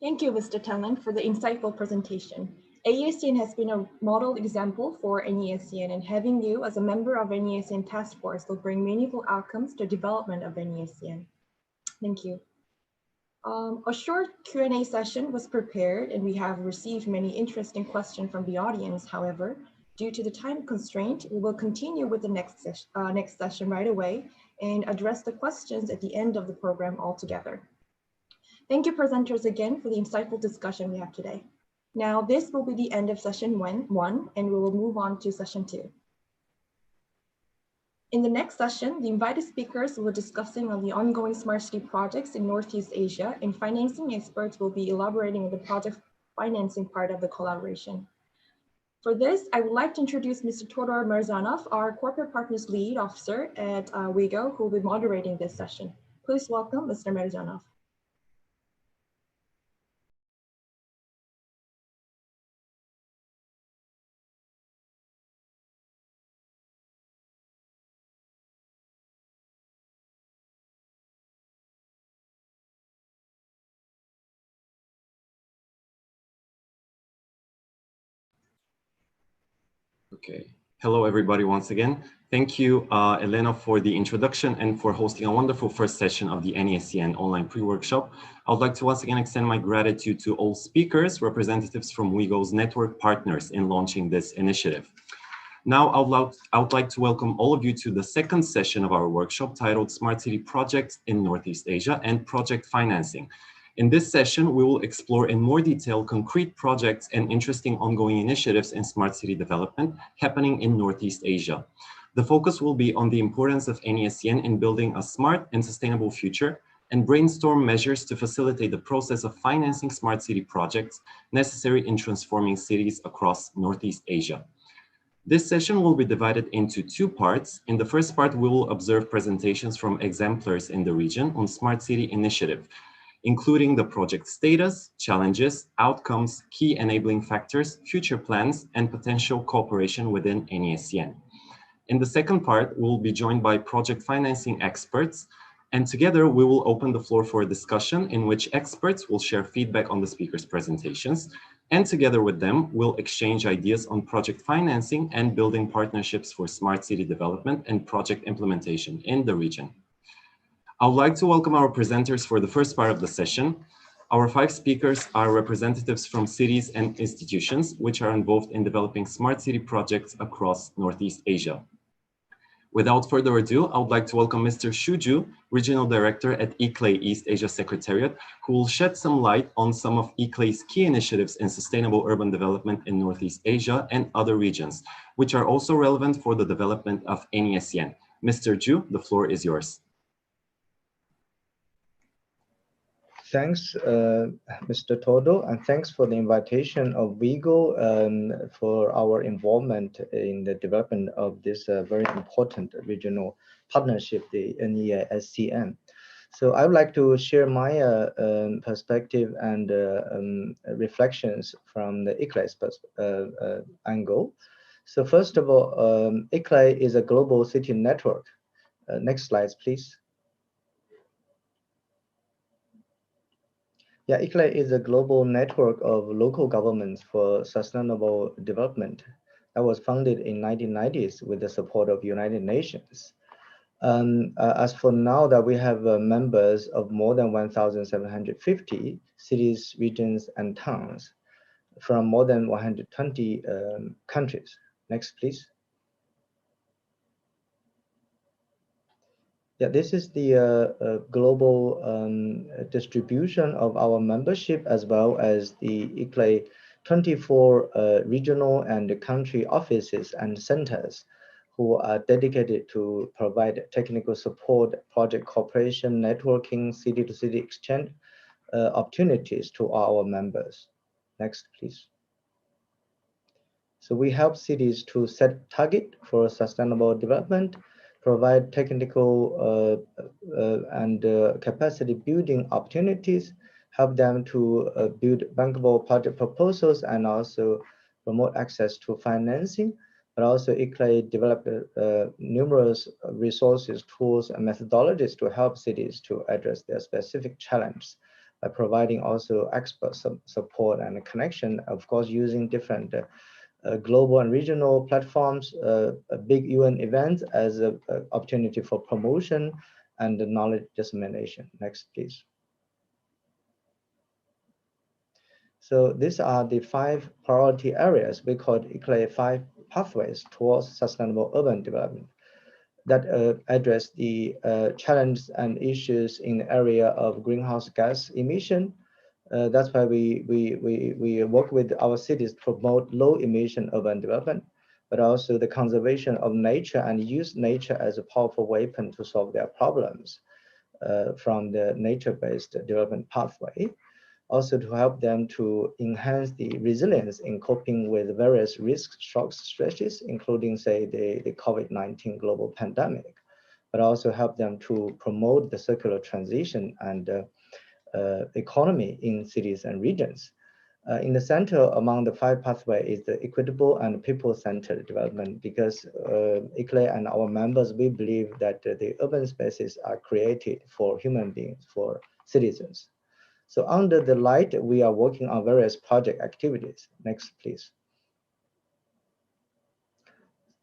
Thank you, Mr. Tang Lang, for the insightful presentation. ASEAN has been a model example for NEASCN, and having you as a member of NEASCN task force will bring meaningful outcomes to development of NEASCN. Thank you. A short Q&A session was prepared and we have received many interesting questions from the audience. However, due to the time constraint, we will continue with the next session right away and address the questions at the end of the program altogether. Thank you presenters again for the insightful discussion we have today. Now this will be the end of session one and we will move on to session 2. In the next session, the invited speakers will be discussing on the ongoing smart city projects in Northeast Asia, and financing experts will be elaborating on the project financing part of the collaboration. For this, I would like to introduce Mr. Todor Mirzanov, our Corporate Partners Lead Officer at WeGo, who will be moderating this session. Please welcome Mr. Mirzanov. Okay. Hello, everybody, once again. Thank you, Elena, for the introduction and for hosting a wonderful first session of the NEASCN online pre-workshop. I would like to once again extend my gratitude to all speakers, representatives from WeGo's network partners in launching this initiative. Now, I would like to welcome all of you to the second session of our workshop titled Smart City Projects in Northeast Asia and Project Financing. In this session, we will explore in more detail concrete projects and interesting ongoing initiatives in smart city development happening in Northeast Asia. The focus will be on the importance of NEASCN in building a smart and sustainable future and brainstorm measures to facilitate the process of financing smart city projects necessary in transforming cities across Northeast Asia. This session will be divided into 2 parts. In the first part, we will observe presentations from exemplars in the region on smart city initiative, including the project status, challenges, outcomes, key enabling factors, future plans, and potential cooperation within NEASCN. In the second part, we'll be joined by project financing experts, and together we will open the floor for a discussion in which experts will share feedback on the speakers' presentations, and together with them, we'll exchange ideas on project financing and building partnerships for smart city development and project implementation in the region. I would like to welcome our presenters for the first part of the session. Our 5 speakers are representatives from cities and institutions which are involved in developing smart city projects across Northeast Asia. Without further ado, I would like to welcome Mr. Xu Zhu, Regional Director at ICLEI East Asia Secretariat, who will shed some light on some of ICLEI's key initiatives in sustainable urban development in Northeast Asia and other regions, which are also relevant for the development of NEASCN. Mr. Zhu, the floor is yours. Thanks, Mr. Todo, and thanks for the invitation of WeGo for our involvement in the development of this very important regional partnership, the NEASCN. So I would like to share my perspective and reflections from the ICLEI's angle. So first of all, ICLEI is a global city network. Next slides, please. Yeah, ICLEI is a global network of local governments for sustainable development that was founded in 1990s with the support of United Nations. As for now, that we have members of more than 1,750 cities, regions, and towns from more than 120 countries. Next, please. Yeah, this is the global distribution of our membership, as well as the ICLEI 24 regional and country offices and centers who are dedicated to provide technical support, project cooperation, networking, city-to-city exchange opportunities to our members. Next, please. So we help cities to set target for sustainable development, provide technical and capacity building opportunities, help them to build bankable project proposals, and also promote access to financing. But also ICLEI developed numerous resources, tools, and methodologies to help cities to address their specific challenges by providing also expert support and connection, of course, using different global and regional platforms, big UN events as an opportunity for promotion and knowledge dissemination. Next, please. So these are the 5 priority areas we call ICLEI 5 pathways towards sustainable urban development that address the challenges and issues in the area of greenhouse gas emission. That's why we work with our cities to promote low emission urban development, but also the conservation of nature and use nature as a powerful weapon to solve their problems from the nature-based development pathway. Also to help them to enhance the resilience in coping with various risk shocks, stresses, including say the COVID-19 global pandemic, but also help them to promote the circular transition and economy in cities and regions. In the center among the 5 pathways is the equitable and people-centered development, because ICLEI and our members, we believe that the urban spaces are created for human beings, for citizens. So under the light, we are working on various project activities. Next, please.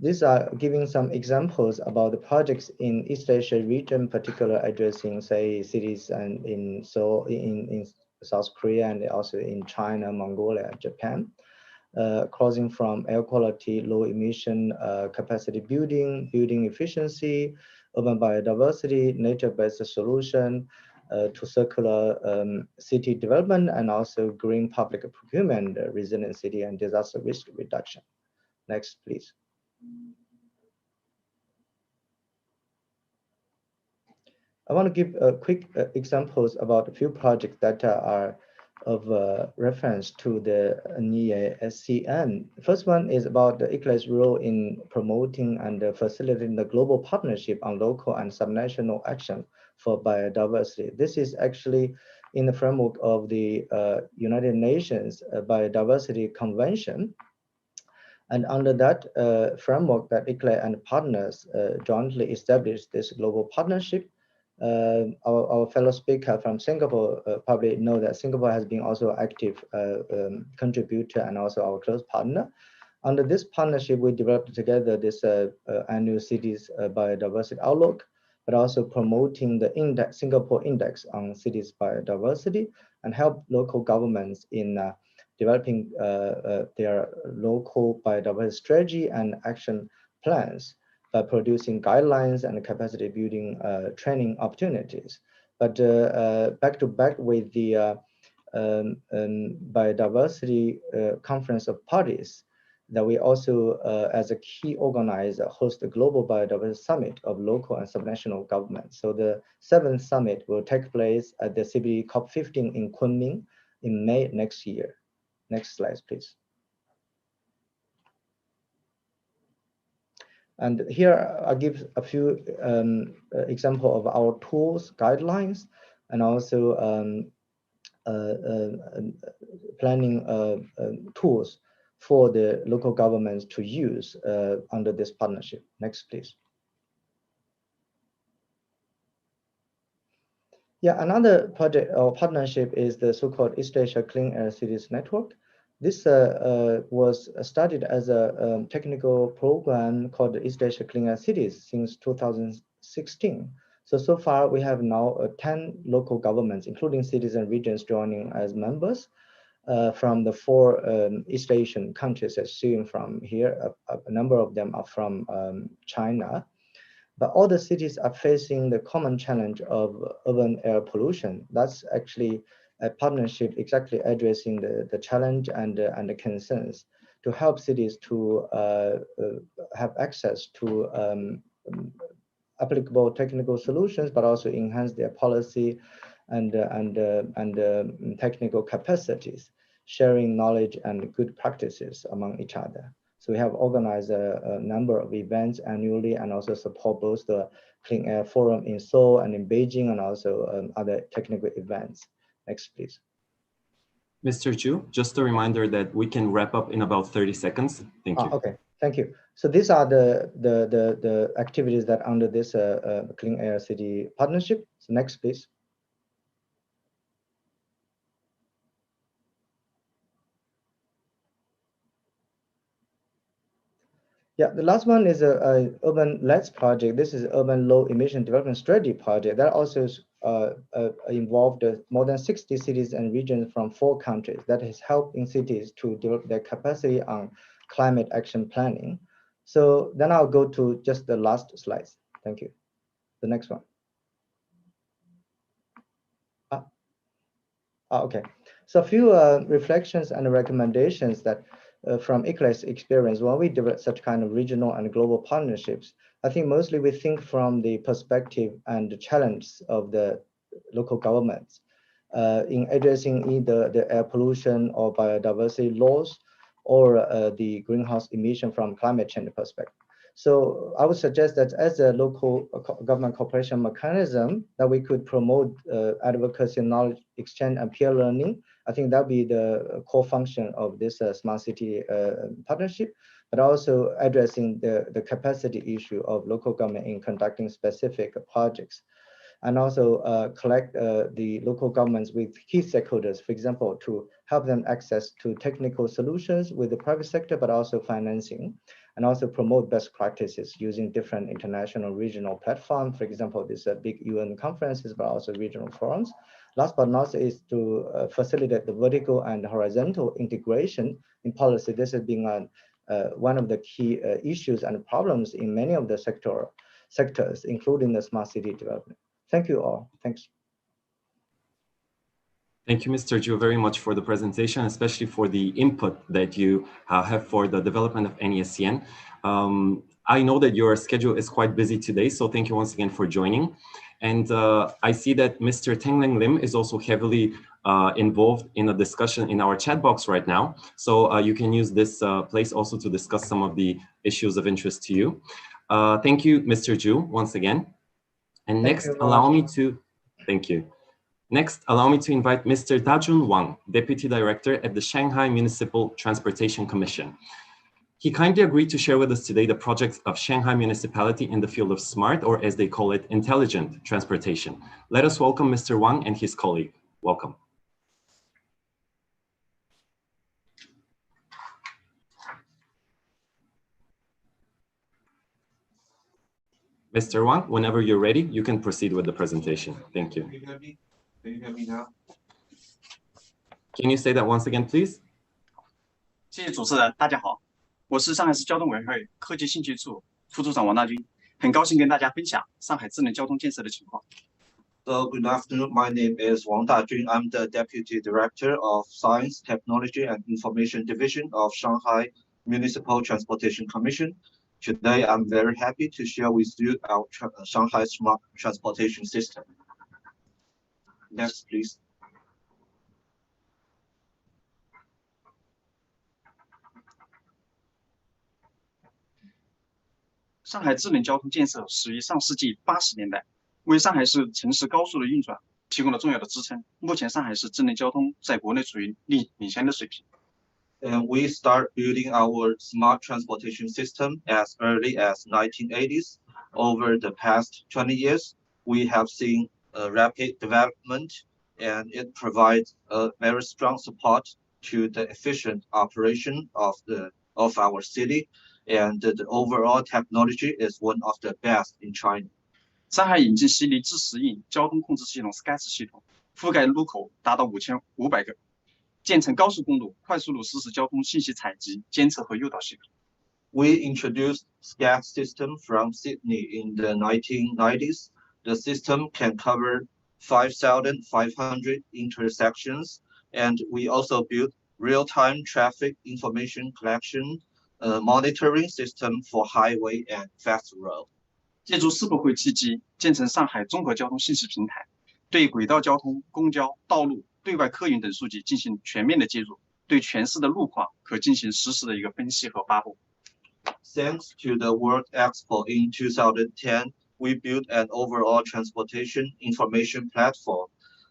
These are giving some examples about the projects in East Asia region, particularly addressing, say, cities and in Seoul, in South Korea, and also in China, Mongolia, Japan, causing from air quality, low emission, capacity building, building efficiency, urban biodiversity, nature-based solution, to circular city development, and also green public procurement, resilient city, and disaster risk reduction. Next, please. I want to give quick examples about a few projects that are of reference to the NEASCN. The first one is about the ICLEI's role in promoting and facilitating the global partnership on local and subnational action for biodiversity. This is actually in the framework of the United Nations Biodiversity Convention. And under that framework, that ICLEI and partners jointly established this global partnership. Our fellow speaker from Singapore probably know that Singapore has been also active contributor and also our close partner. Under this partnership, we developed together this annual cities biodiversity outlook, but also promoting the Singapore Index on cities biodiversity, and help local governments in developing their local biodiversity strategy and action plans by producing guidelines and capacity building training opportunities. But back to back with the biodiversity conference of parties, that we also, as a key organizer, host the Global Biodiversity Summit of local and subnational governments. So the 7th summit will take place at the CBD COP15 in Kunming in May next year. Next slide, please. And here I give a few examples of our tools, guidelines, and also planning tools for the local governments to use under this partnership. Next, please. Yeah, another project or partnership is the so-called East Asia Clean Air Cities Network. This was started as a technical program called the East Asia Clean Air Cities since 2016. So far we have now 10 local governments, including cities and regions, joining as members from the 4 East Asian countries, as seen from here. A number of them are from China. But all the cities are facing the common challenge of urban air pollution. That's actually a partnership exactly addressing the challenge and the concerns to help cities to have access to applicable technical solutions, but also enhance their policy and technical capacities, sharing knowledge and good practices among each other. So we have organized a number of events annually, and also support both the Clean Air Forum in Seoul and in Beijing, and also other technical events. Next, please. Mr. Chu, just a reminder that we can wrap up in about 30 seconds. Thank you. Okay, thank you. So these are the activities that under this Clean Air City partnership. So next, please. Yeah, the last one is a urban LETS project. This is urban low emission development strategy project that also involved more than 60 cities and regions from 4 countries that has helped in cities to develop their capacity on climate action planning. So then I'll go to just the last slides. Thank you. The next one. Okay. So a few reflections and recommendations that from ICLE's experience when we develop such kind of regional and global partnerships. I think mostly we think from the perspective and the challenge of the local governments in addressing either the air pollution or biodiversity loss or the greenhouse emission from climate change perspective. So I would suggest that as a local government cooperation mechanism that we could promote advocacy, knowledge exchange, and peer learning. I think that'll be the core function of this smart city partnership, but also addressing the capacity issue of local government in conducting specific projects. And also collect the local governments with key stakeholders, for example, to help them access to technical solutions with the private sector, but also financing, and also promote best practices using different international regional platforms. For example, these big UN conferences, but also regional forums. Last but not least is to facilitate the vertical and horizontal integration in policy. This has been one of the key issues and problems in many of the sectors, including the smart city development. Thank you all. Thanks. Thank you, Mr. Zhu, very much for the presentation, especially for the input that you have for the development of NEASCN. I know that your schedule is quite busy today, so thank you once again for joining. And I see that Mr. Tang Lang is also heavily involved in a discussion in our chat box right now. So you can use this place also to discuss some of the issues of interest to you. Thank you, Mr. Zhu, once again. And next, allow me to, thank you. Next, allow me to invite Mr. Dajun Wang, Deputy Director at the Shanghai Municipal Transportation Commission. He kindly agreed to share with us today the projects of Shanghai Municipality in the field of smart, or as they call it, intelligent transportation. Let us welcome Mr. Wang and his colleague. Welcome. Mr. Wang, whenever you're ready, you can proceed with the presentation. Thank you. Can you hear me? Can you hear me now? Can you say that once again, please? 谢谢主持人，大家好，我是上海市交通委员会科技信息处副处长王大军，很高兴跟大家分享上海智能交通建设的情况。So good afternoon. My name is Wang Dajun. I'm the Deputy Director of Science, Technology, and Information Division of Shanghai Municipal Transportation Commission. Today, I'm very happy to share with you our Shanghai Smart Transportation System. Next, please. 上海智能交通建设始于上世纪80年代，为上海市城市高速的运转提供了重要的支撑。目前，上海市智能交通在国内处于领先的水平。And we start building our smart transportation system as early as 1980s. Over the past 20 years, we have seen a rapid development, and it provides a very strong support to the efficient operation of our city. And the overall technology is one of the best in China. 上海引进西离智实应交通控制系统 SCATS 系统，覆盖路口达到5500个，建成高速公路、快速路实时交通信息采集、监测和诱导系统。We introduced SCATS system from Sydney in the 1990s. The system can cover 5,500 intersections, and we also built real-time traffic information collection monitoring system for highway and fast road. 借助世博会契机，建成上海综合交通信息平台，对轨道交通、公交、道路、对外客运等数据进行全面的接入，对全市的路况可进行实时的一个分析和发布。Thanks to the World Expo in 2010, we built an overall transportation information platform.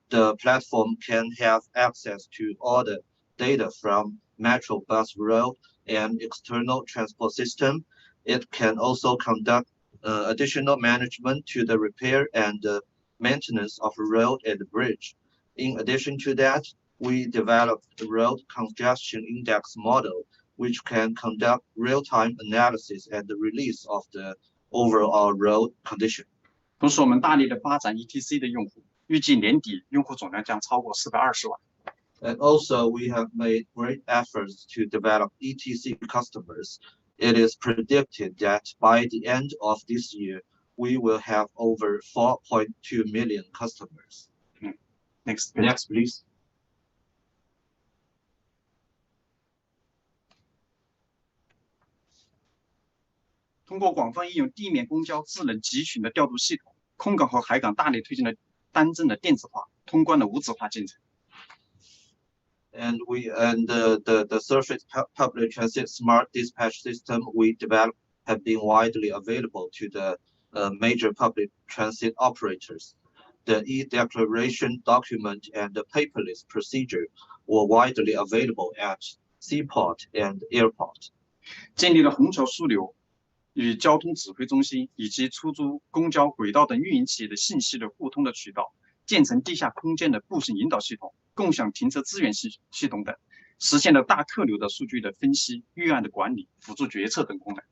The platform can have access to all the data from metro bus route and external transport system. It can also conduct additional management to the repair and maintenance of road and bridge. In addition to that, we developed the road congestion index model, which can conduct real-time analysis and the release of the overall road condition. 同时，我们大力的发展 ETC 的用户，预计年底用户总量将超过420万。And also, we have made great efforts to develop ETC customers. It is predicted that by the end of this year, we will have over 4.2 million customers. Next, please. 通过广泛应用地面公交智能集群的调度系统，空港和海港大力推进了单证的电子化，通关的无纸化进程。And the surface public transit smart dispatch system we developed have been widely available to the major public transit operators. The e-declaration document and the paperless procedure were widely available at seaport and airport. 建立了虹桥枢纽与交通指挥中心以及出租公交轨道等运营企业的信息的互通的渠道，建成地下空间的步行引导系统、共享停车资源系统等，实现了大客流的数据的分析、预案的管理、辅助决策等功能。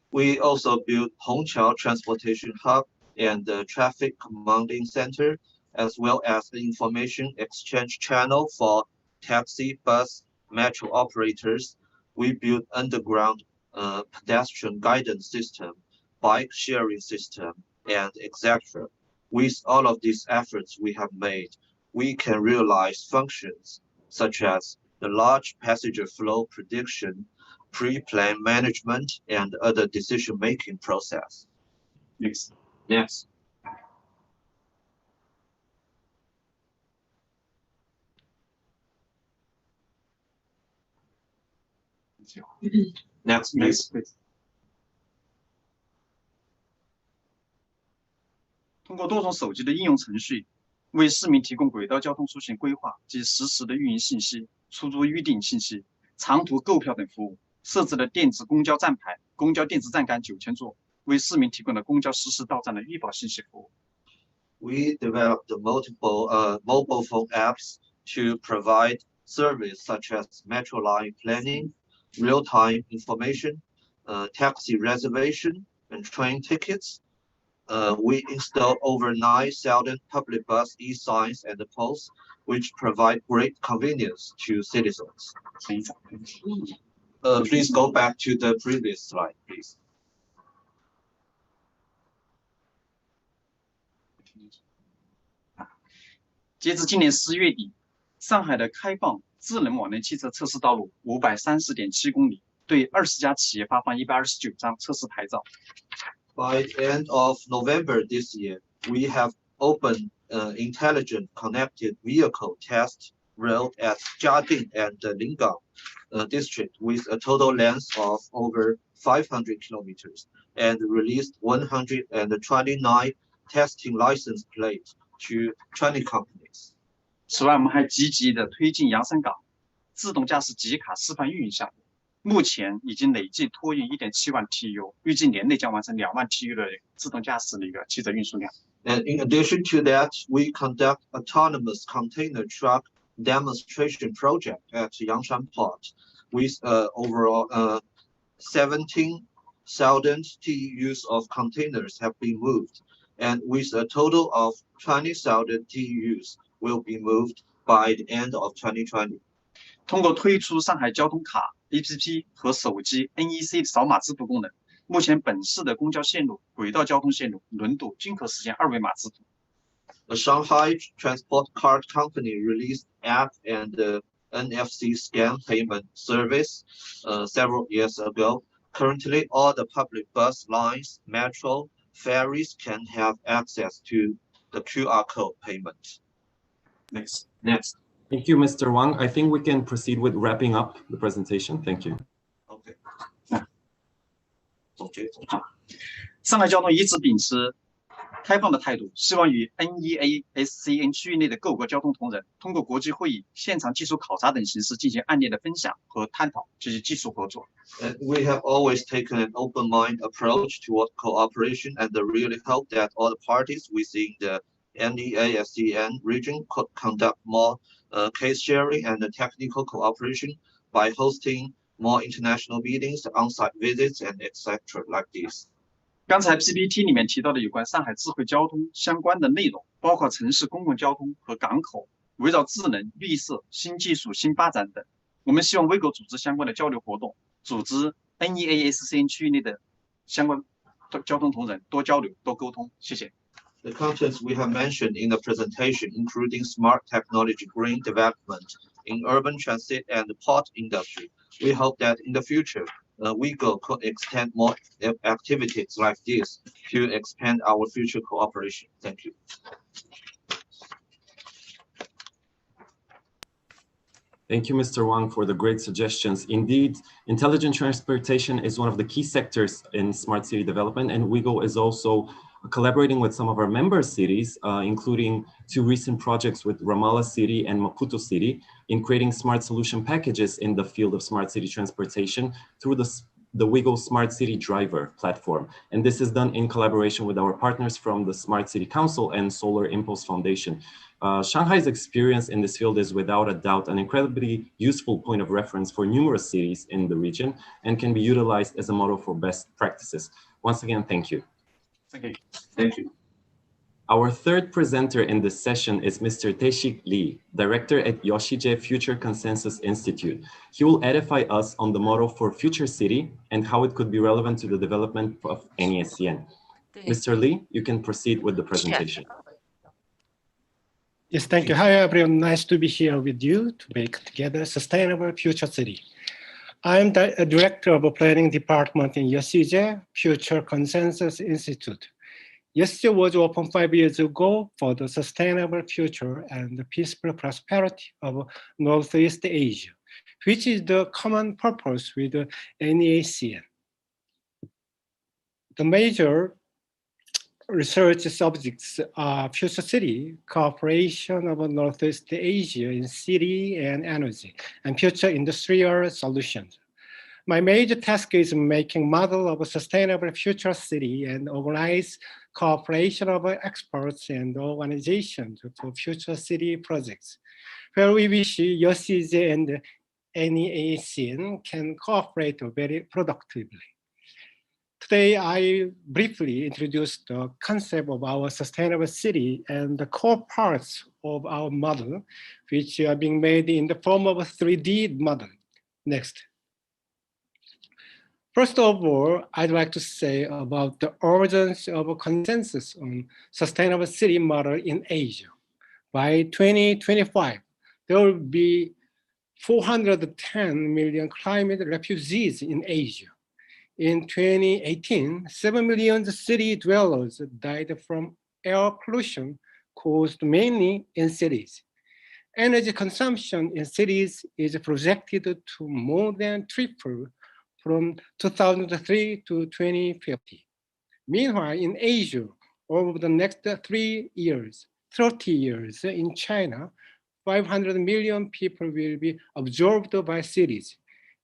We also built Hongqiao Transportation Hub and the Traffic Commanding Center, as well as the information exchange channel for taxi, bus, metro operators. We built underground pedestrian guidance system, bike sharing system, and etc. With all of these efforts we have made, we can realize functions such as the large passenger flow prediction, pre-plan management, and other decision-making process. Next. 通过多种手机的应用程序，为市民提供轨道交通出行规划及实时的运营信息、出租预订信息、长途购票等服务，设置了电子公交站牌、公交电子站杆9000座，为市民提供了公交实时到站的预报信息服务。We developed the multiple mobile phone apps to provide service such as metro line planning, real-time information, taxi reservation, and train tickets. We installed over 9,000 public bus e-signs and posts, which provide great convenience to citizens. Please go back to the previous slide, please. 截至今年10月底，上海的开放智能网联汽车测试道路530.7公里，对20家企业发放129张测试牌照。By the end of November this year, we have opened intelligent connected vehicle test road at Jiading and Lingang district with a total length of over 500 kilometers and released 129 testing license plates to 20 companies. 此外，我们还积极的推进洋山港自动驾驶集卡示范运营项目，目前已经累计托运1.7万 TU， 预计年内将完成2万 TU 的自动驾驶的一个汽车运输量。And in addition to that, we conduct autonomous container truck demonstration project at Yangshan Port with overall 17,000 TEUs of containers have been moved, and with a total of 20,000 TEUs will be moved by the end of 2020. 通过推出上海交通卡 APP 和手机 NEC 扫码支付功能，目前本市的公交线路、轨道交通线路、轮渡均可实现二维码支付。The Shanghai Transport Card Company released app and the NFC scan payment service several years ago. Currently, all the public bus lines, metro, ferries can have access to the QR code payment. Next. Thank you, Mr. Wang. I think we can proceed with wrapping up the presentation. Thank you. Okay. 上海交通一直秉持开放的态度，希望与 NEASCN 区域内的各国交通同仁通过国际会议、现场技术考察等形式进行案例的分享和探讨及其技术合作。We have always taken an open-minded approach toward cooperation and really hope that all the parties within the NEASCN region could conduct more case sharing and technical cooperation by hosting more international meetings, on-site visits, and etc. like this. 刚才 PPT 里面提到的有关上海智慧交通相关的内容，包括城市公共交通和港口，围绕智能、绿色、新技术、新发展等。我们希望微狗组织相关的交流活动，组织 NEASCN 区域内的相关交通同仁多交流、多沟通。谢谢。The contents we have mentioned in the presentation, including smart technology, green development in urban transit and the port industry. We hope that in the future, WeGo could extend more activities like this to expand our future cooperation. Thank you. Thank you, Mr. Wang, for the great suggestions. Indeed, intelligent transportation is one of the key sectors in smart city development, and WeGo is also collaborating with some of our member cities, including 2 recent projects with Ramallah City and Maputo City, in creating smart solution packages in the field of smart city transportation through the WeGo Smart City Driver platform. And this is done in collaboration with our partners from the Smart City Council and Solar Impulse Foundation. Shanghai's experience in this field is without a doubt an incredibly useful point of reference for numerous cities in the region and can be utilized as a model for best practices. Once again, thank you. Thank you. Thank you. Our third presenter in this session is Mr. Taeshik Lee, Director at Yoshije Future Consensus Institute. He will edify us on the model for Future City and how it could be relevant to the development of NEASCN. Mr. Lee, you can proceed with the presentation. Yes, thank you. Hi, everyone. Nice to be here with you to make together a sustainable future city. I'm the Director of the Planning Department in Yoshije Future Consensus Institute. Yoshije was opened 5 years ago for the sustainable future and the peaceful prosperity of Northeast Asia, which is the common purpose with the NEASCN. The major research subjects are future city, cooperation of Northeast Asia in city and energy, and future industrial solutions. My major task is making model of a sustainable future city and organize cooperation of experts and organizations for future city projects, where we wish Yoshije and NEASCN can cooperate very productively. Today, I briefly introduce the concept of our sustainable city and the core parts of our model, which are being made in the form of a 3D model. Next. First of all, I'd like to say about the urgency of a consensus on sustainable city model in Asia. By 2025, there will be 410 million climate refugees in Asia. In 2018, 7 million city dwellers died from air pollution caused mainly in cities. Energy consumption in cities is projected to more than triple from 2003 to 2050. Meanwhile, in Asia, over the next 30 years, in China, 500 million people will be absorbed by cities,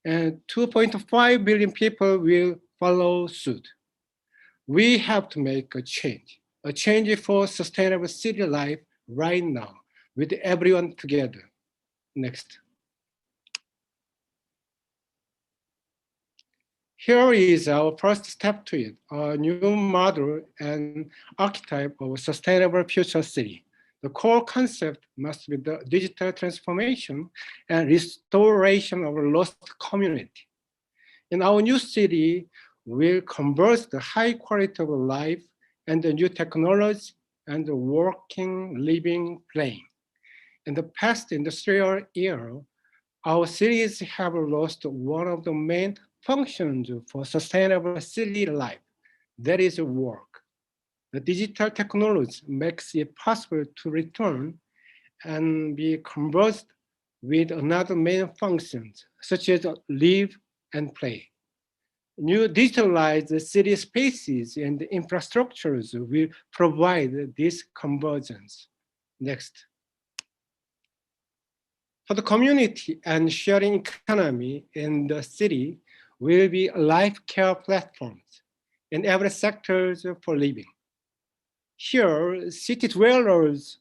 and 2.5 billion people will follow suit. We have to make a change for sustainable city life right now with everyone together. Next. Here is our first step to it, a new model and archetype of a sustainable future city. The core concept must be the digital transformation and restoration of a lost community. In our new city, we'll converge the high quality of life and the new technology and the working, living, playing. In the past industrial era, our cities have lost one of the main functions for sustainable city life, that is work. The digital technology makes it possible to return and be conversed with another main functions, such as live and play. New digitalized city spaces and infrastructures will provide this convergence. Next. For the community and sharing economy in the city will be life care platforms in every sector for living. Here, city dwellers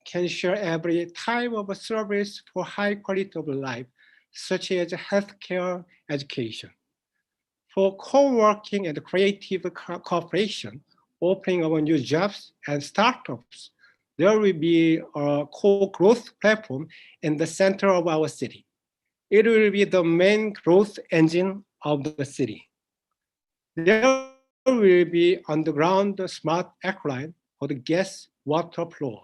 can share every type of service for high quality of life, such as healthcare, education. for co-working and creative cooperation, opening our new jobs and startups. There will be a co-growth platform in the center of our city. It will be the main growth engine of the city. There will be underground smart alkaline for the gas, water flow,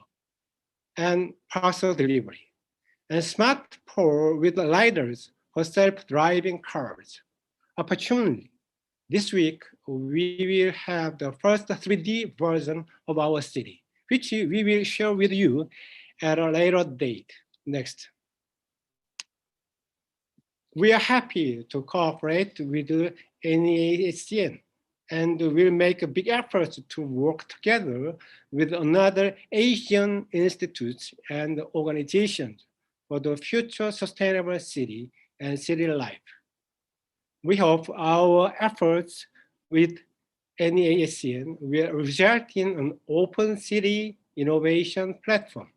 and parcel delivery, and smart pole with lidars for self-driving cars. Opportunity. This week, we will have the first 3D version of our city, which we will share with you at a later date. Next. We are happy to cooperate with NEASCN, and will make a big effort to work together with another Asian institutes and organizations for the future sustainable city and city life. We hope our efforts with NEASCN will result in an open city innovation platform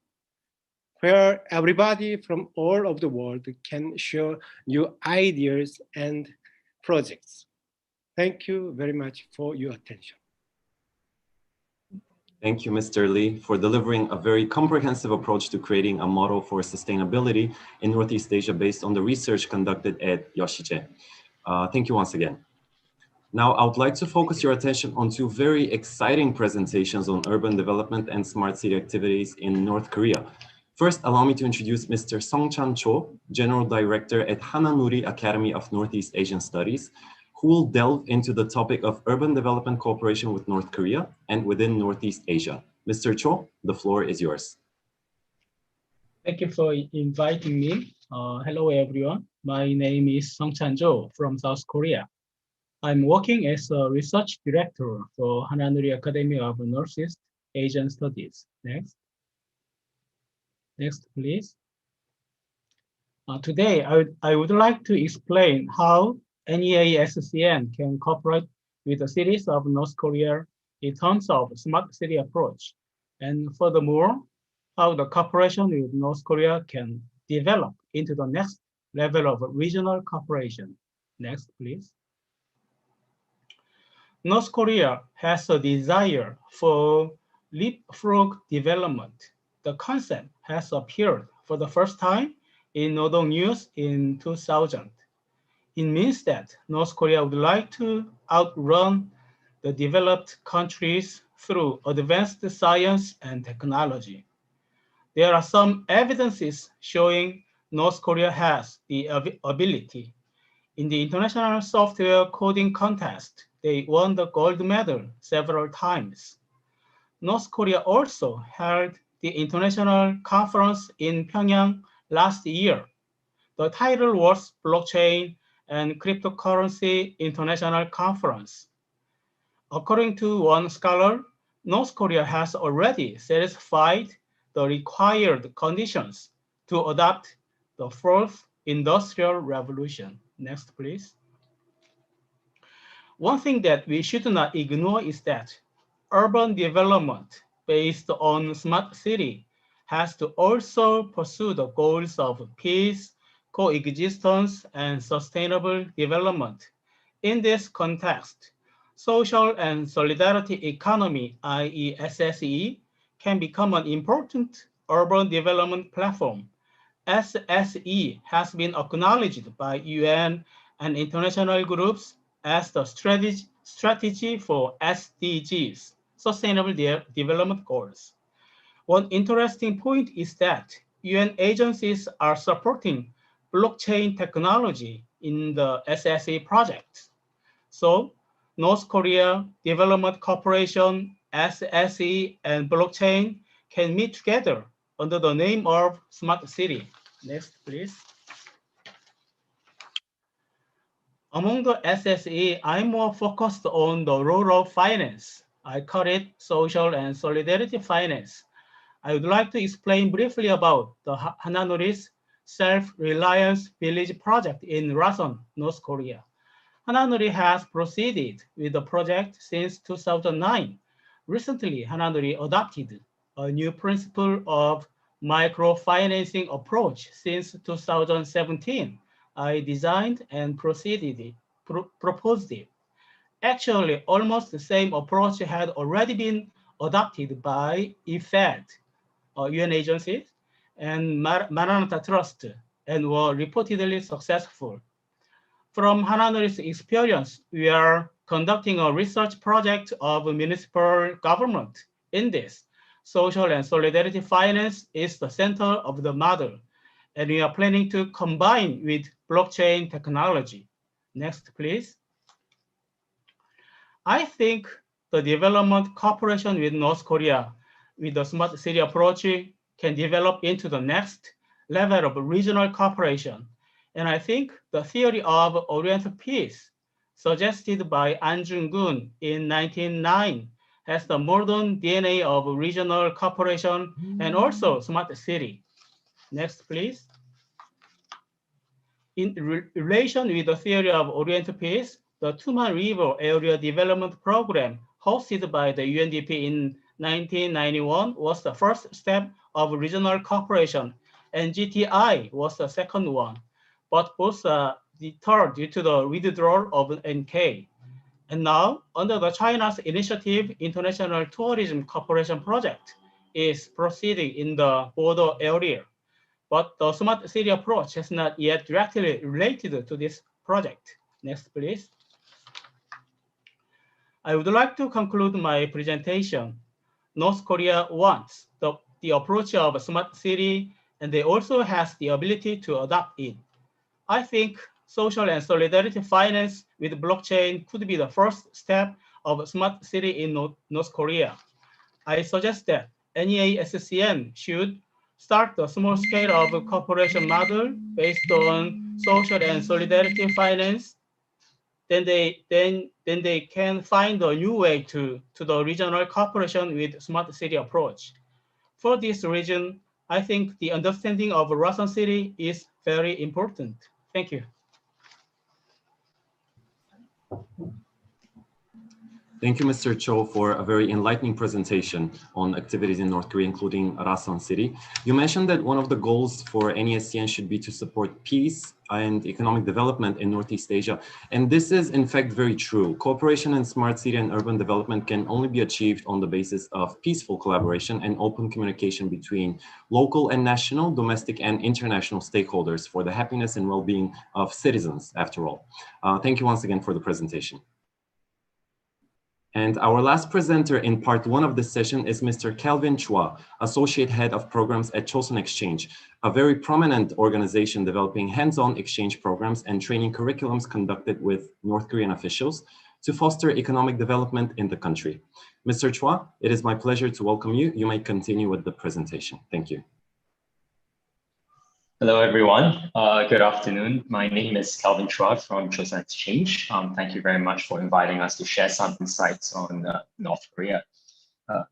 where everybody from all over the world can share new ideas and projects. Thank you very much for your attention. Thank you, Mr. Lee, for delivering a very comprehensive approach to creating a model for sustainability in Northeast Asia based on the research conducted at Yoshije. Thank you once again. Now, I would like to focus your attention on two very exciting presentations on urban development and smart city activities in North Korea. First, allow me to introduce Mr. Songchan Cho, General Director at Hananuri Academy of Northeast Asian Studies, who will delve into the topic of urban development cooperation with North Korea and within Northeast Asia. Mr. Cho, the floor is yours. Thank you for inviting me. Hello, everyone. My name is Songchan Cho from South Korea. I'm working as a research director for Hananuri Academy of Northeast Asian Studies. Next. Next, please. Today, I would like to explain how NEASCN can cooperate with the cities of North Korea in terms of smart city approach, and furthermore, how the cooperation with North Korea can develop into the next level of regional cooperation. Next, please. North Korea has a desire for leapfrog development. The concept has appeared for the first time in Nodong News in 2000. It means that North Korea would like to outrun the developed countries through advanced science and technology. There are some evidences showing North Korea has the ability. In the International Software Coding Contest, they won the gold medal several times. North Korea also held the international conference in Pyongyang last year. The title was Blockchain and Cryptocurrency International Conference. According to one scholar, North Korea has already satisfied the required conditions to adopt the fourth industrial revolution. Next, please. One thing that we should not ignore is that urban development based on smart city has to also pursue the goals of peace, coexistence, and sustainable development. In this context, social and solidarity economy, i.e. SSE, can become an important urban development platform. SSE has been acknowledged by UN and international groups as the strategy for SDGs, Sustainable Development Goals. One interesting point is that UN agencies are supporting blockchain technology in the SSE project. So, North Korea Development Corporation, SSE, and blockchain can meet together under the name of Smart City. Next, please. Among the SSE, I'm more focused on the role of finance. I call it social and solidarity finance. I would like to explain briefly about the Hananuri's self-reliance village project in Rason, North Korea. Hananuri has proceeded with the project since 2009. Recently, Hananuri adopted a new principle of microfinancing approach since 2017. I designed and proceeded proposed it. Actually, almost the same approach had already been adopted by IFAD, UN agencies, and Maranatha Trust, and were reportedly successful. From Hananori's experience, we are conducting a research project of municipal government in this. Social and solidarity finance is the center of the model, and we are planning to combine with blockchain technology. Next, please. I think the development cooperation with North Korea with the smart city approach can develop into the next level of regional cooperation. And I think the theory of Oriental peace suggested by An Jung-gun in 1909 has the modern DNA of regional cooperation and also smart city. Next, please. In relation with the theory of Oriental peace, the Tuman River Area Development Program hosted by the UNDP in 1991 was the first step of regional cooperation, and GTI was the second one, but both deterred due to the withdrawal of NK. And now, under the China's initiative, International Tourism Cooperation Project is proceeding in the border area. But the smart city approach has not yet directly related to this project. Next, please. I would like to conclude my presentation. North Korea wants the approach of a smart city, and they also has the ability to adopt it. I think social and solidarity finance with blockchain could be the first step of a smart city in North Korea. I suggest that NEASCN should start the small scale of cooperation model based on social and solidarity finance. Then they can find a new way to the regional cooperation with smart city approach. For this region, I think the understanding of Rason City is very important. Thank you. Thank you, Mr. Cho, for a very enlightening presentation on activities in North Korea, including Rason City. You mentioned that one of the goals for NEASCN should be to support peace and economic development in Northeast Asia. And this is, in fact, very true. Cooperation in smart city and urban development can only be achieved on the basis of peaceful collaboration and open communication between local and national, domestic and international stakeholders for the happiness and well-being of citizens, after all. Thank you once again for the presentation. And our last presenter in part one of this session is Mr. Calvin Chua, Associate Head of Programs at Chosun Exchange, a very prominent organization developing hands-on exchange programs and training curriculums conducted with North Korean officials to foster economic development in the country. Mr. Chua, it is my pleasure to welcome you. You may continue with the presentation. Thank you. Hello, everyone. Good afternoon. My name is Calvin Chua from Chosun Exchange. Thank you very much for inviting us to share some insights on North Korea.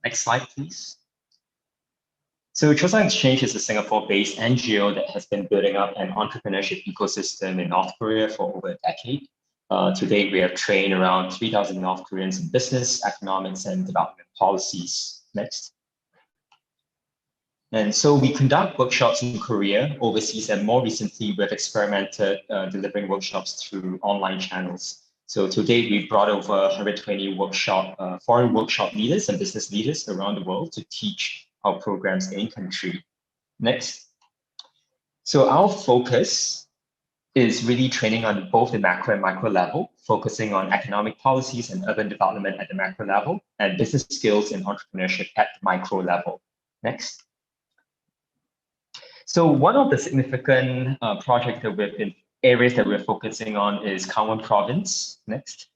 Next slide, please. So Chosun Exchange is a Singapore-based NGO that has been building up an entrepreneurship ecosystem in North Korea for over a decade. To date, we have trained around 3,000 North Koreans in business, economics, and development policies. Next. And so we conduct workshops in Korea, overseas, and more recently, we've experimented delivering workshops through online channels. So to date, we brought over 120 foreign workshop leaders and business leaders around the world to teach our programs in country. Next. So our focus is really training on both the macro and micro level, focusing on economic policies and urban development at the macro level, and business skills and entrepreneurship at the micro level. Next. So one of the significant projects that we've been areas that we're focusing on is Gangwon Province. Next.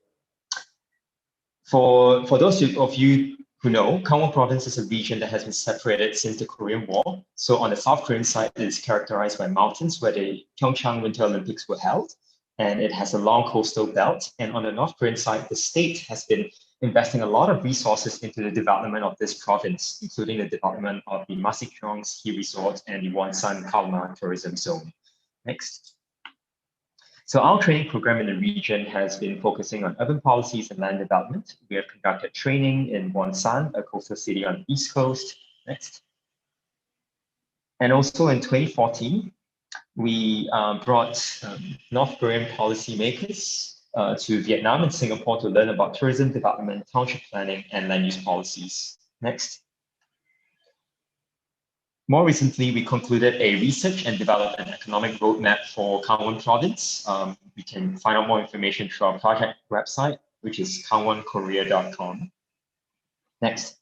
For those of you who know, Gangwon Province is a region that has been separated since the Korean War. So on the South Korean side, it is characterized by mountains where the Pyeongchang Winter Olympics were held, and it has a long coastal belt. And on the North Korean side, the state has been investing a lot of resources into the development of this province, including the development of the Masikryong ski resort and the Wonsan Kalma tourism zone. Next. So our training program in the region has been focusing on urban policies and land development. We have conducted training in Wonsan, a coastal city on the East Coast. Next. And also in 2014, we brought North Korean policymakers to Vietnam and Singapore to learn about tourism development, township planning, and land use policies. Next. More recently, we concluded a research and developed an economic roadmap for Kangwon Province. We can find out more information through our project website, which is kangwonkorea.com. Next.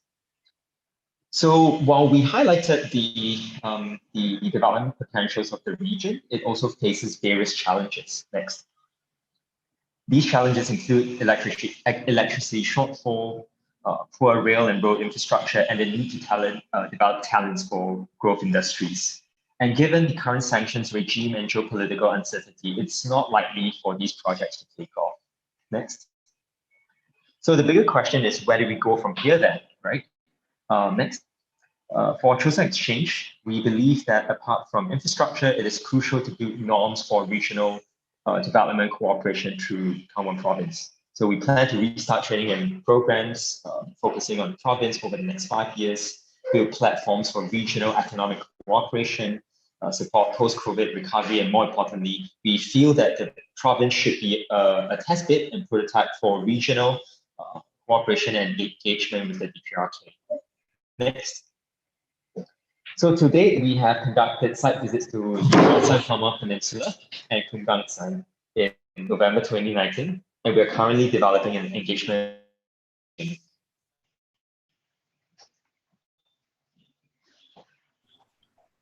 So while we highlighted the development potentials of the region, it also faces various challenges. Next. These challenges include electricity shortfall, poor rail and road infrastructure, and the need to develop talents for growth industries. And given the current sanctions regime and geopolitical uncertainty, it's not likely for these projects to take off. Next. So the bigger question is, where do we go from here then, right? Next. For Chosun Exchange, we believe that apart from infrastructure, it is crucial to build norms for regional development cooperation through Kangwon Province. So we plan to restart training and programs focusing on the province over the next 5 years, build platforms for regional economic cooperation, support post-COVID recovery, and more importantly, we feel that the province should be a test bed and prototype for regional cooperation and engagement with the DPRK. Next. So to date, we have conducted site visits to San Kama Peninsula and Kumgangsan in November 2019, and we are currently developing an engagement.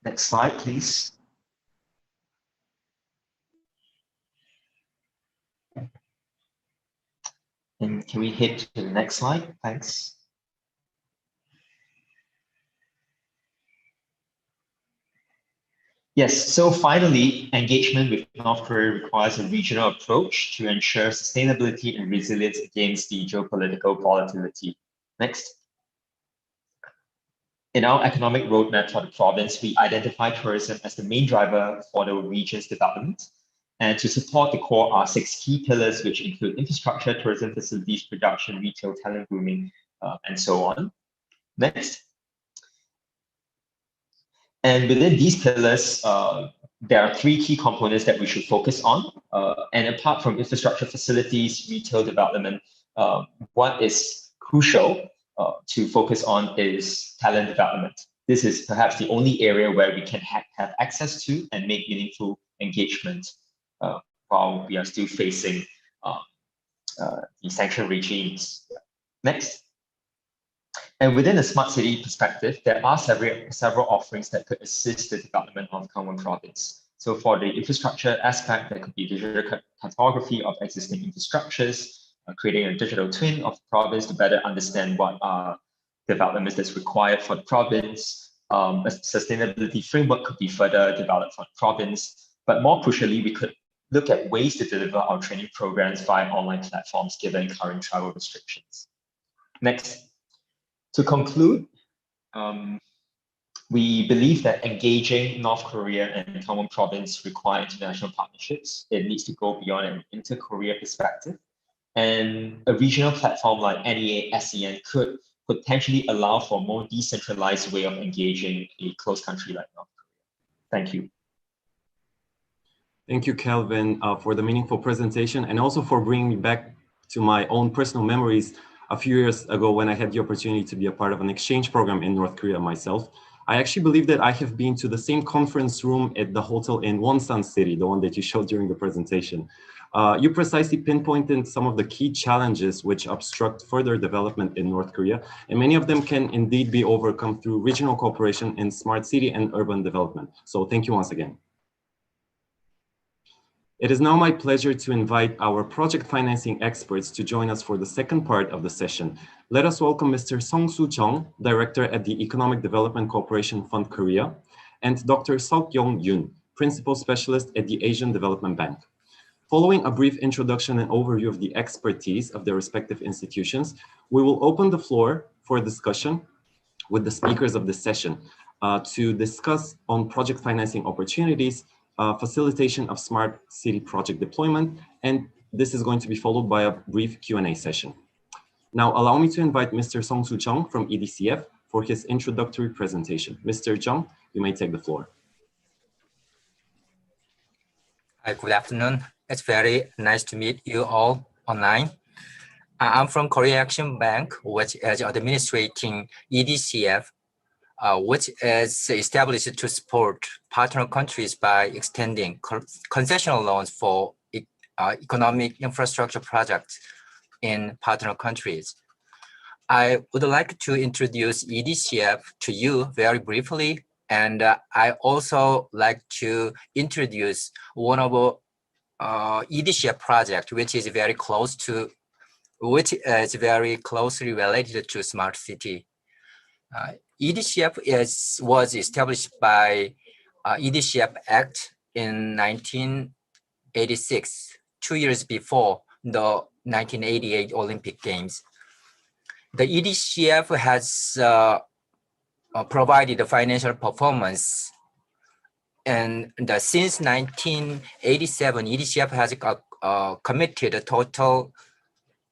Next slide, please. And can we hit to the next slide? Thanks. Yes, so finally, engagement with North Korea requires a regional approach to ensure sustainability and resilience against the geopolitical volatility. Next. In our economic roadmap for the province, we identify tourism as the main driver for the region's development. And to support the core are 6 key pillars, which include infrastructure, tourism facilities, production, retail, talent grooming, and so on. Next. And within these pillars, there are 3 key components that we should focus on. And apart from infrastructure facilities, retail development, what is crucial to focus on is talent development. This is perhaps the only area where we can have access to and make meaningful engagement while we are still facing the sanction regimes. Next. And within a smart city perspective, there are several offerings that could assist the development of Kangwon Province. So for the infrastructure aspect, there could be digital cartography of existing infrastructures, creating a digital twin of the province to better understand what are developments that's required for the province. A sustainability framework could be further developed for the province. But more crucially, we could look at ways to deliver our training programs via online platforms given current travel restrictions. Next. To conclude, we believe that engaging North Korea and Kangwon Province require international partnerships. It needs to go beyond an inter-Korea perspective. And a regional platform like NEASCN could potentially allow for a more decentralized way of engaging a close country like North Korea. Thank you. Thank you, Calvin, for the meaningful presentation and also for bringing me back to my own personal memories a few years ago when I had the opportunity to be a part of an exchange program in North Korea myself. I actually believe that I have been to the same conference room at the hotel in Wonsan City, the one that you showed during the presentation. You precisely pinpointed some of the key challenges which obstruct further development in North Korea, and many of them can indeed be overcome through regional cooperation in smart city and urban development. So thank you once again. It is now my pleasure to invite our project financing experts to join us for the second part of the session. Let us welcome Mr. Sung-Soo Chung, Director at the Economic Development Corporation Fund Korea, and Dr. Seok-Yong Yoon, Principal Specialist at the Asian Development Bank. Following a brief introduction and overview of the expertise of their respective institutions, we will open the floor for discussion with the speakers of this session to discuss on project financing opportunities, facilitation of smart city project deployment, and this is going to be followed by a brief Q&A session. Now, allow me to invite Mr. Sung-Soo Chung from EDCF for his introductory presentation. Mr. Chung, you may take the floor. Hi, good afternoon, It's very nice to meet you all online. I'm from Korea Action Bank, which is administrating EDCF, which is established to support partner countries by extending concessional loans for economic infrastructure projects in partner countries. I would like to introduce EDCF to you very briefly, and I also like to introduce one of EDCF project, which is very closely related to smart city. EDCF was established by EDCF Act in 1986, 2 years before the 1988 Olympic Games. The EDCF has provided the financial performance, and since 1987, EDCF has committed a total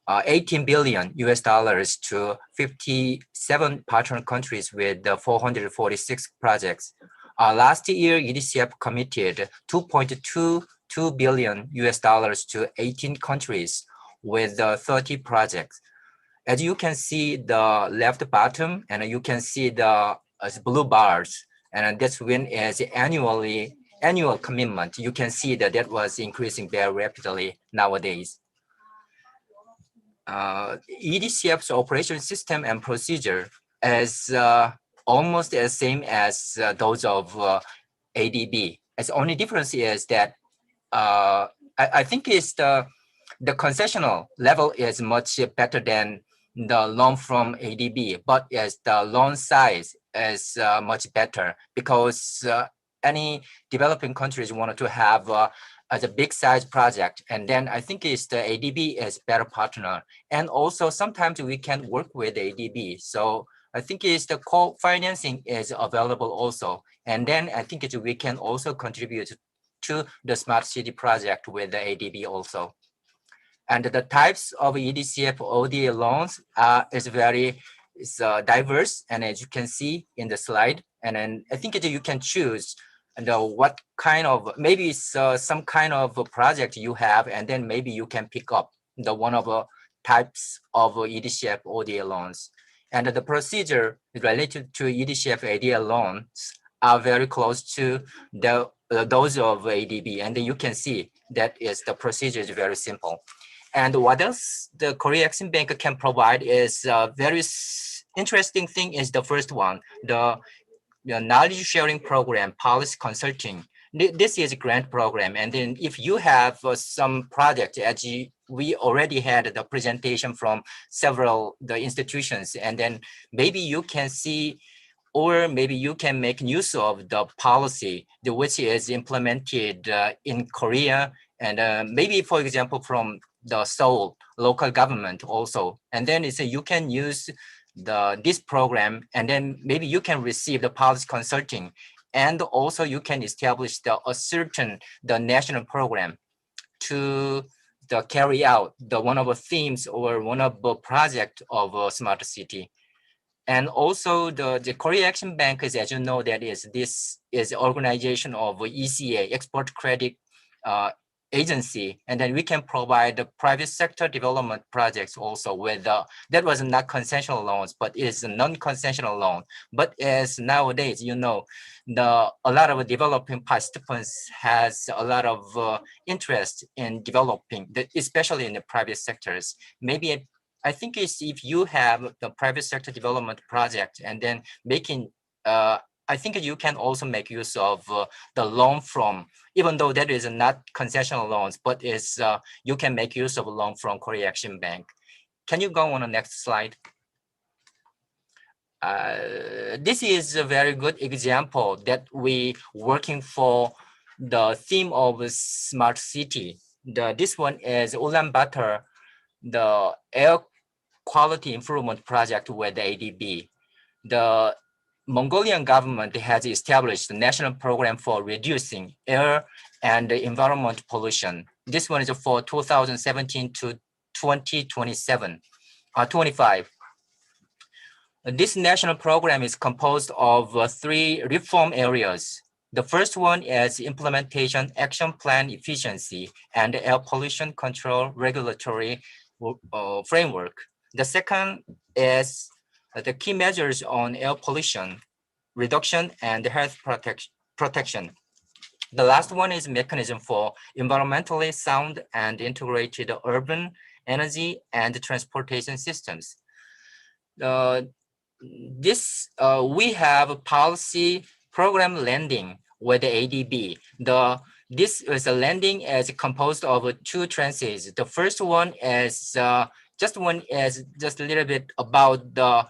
$18 billion to 57 partner countries with 446 projects. Last year, EDCF committed $2.22 billion to 18 countries with 30 projects. As you can see the left bottom, and you can see the blue bars, and this one is annual commitment. You can see that was increasing very rapidly nowadays. EDCF's operation system and procedure is almost the same as those of ADB. The only difference is that I think it's the concessional level is much better than the loan from ADB, but yes, the loan size is much better because any developing countries wanted to have as a big size project, and then I think it's the ADB is better partner, and also sometimes we can work with ADB. So I think it's the co-financing is available also, and then I think we can also contribute to the smart city project with the ADB also. And the types of EDCF ODA loans is very diverse, and as you can see in the slide, and then I think you can choose what kind of, maybe it's some kind of a project you have, and then maybe you can pick up the one of the types of EDCF ODA loans. And the procedure related to EDCF ODA loans are very close to those of ADB, and you can see that is the procedure is very simple. And what else the Korea Action Bank can provide is very interesting thing is the first one, the knowledge sharing program, policy consulting. This is a grant program. And then if you have some project, as we already had the presentation from several the institutions, and then maybe you can see, or maybe you can make use of the policy which is implemented in Korea, and maybe, for example, from the Seoul local government also. And then it's you can use this program, and then maybe you can receive the policy consulting, and also you can establish a certain national program to carry out one of the themes or one of the project of a smart city. And also the Korea Action Bank is, as you know, this is organization of ECA, Export Credit Agency, and then we can provide the private sector development projects also with that was not concessional loans, but is a non-concessional loan. But as nowadays, you know, a lot of developing participants has a lot of interest in developing, especially in the private sectors. Maybe I think it's if you have the private sector development project, and then making I think you can also make use of the loan from, even though that is not concessional loans, but you can make use of a loan from Korea Action Bank. Can you go on the next slide? This is a very good example that we working for the theme of smart city. This one is Ulaanbaatar, the air quality improvement project with the ADB. The Mongolian government has established a national program for reducing air and environment pollution. This one is for 2017 to 25. This national program is composed of 3 reform areas. The first one is implementation action plan efficiency and air pollution control regulatory framework. The second is the key measures on air pollution reduction and health protection. The last one is mechanism for environmentally sound and integrated urban energy and transportation systems. We have a policy program landing with the ADB. This is a landing is composed of two tranches. The first one is just a little bit about the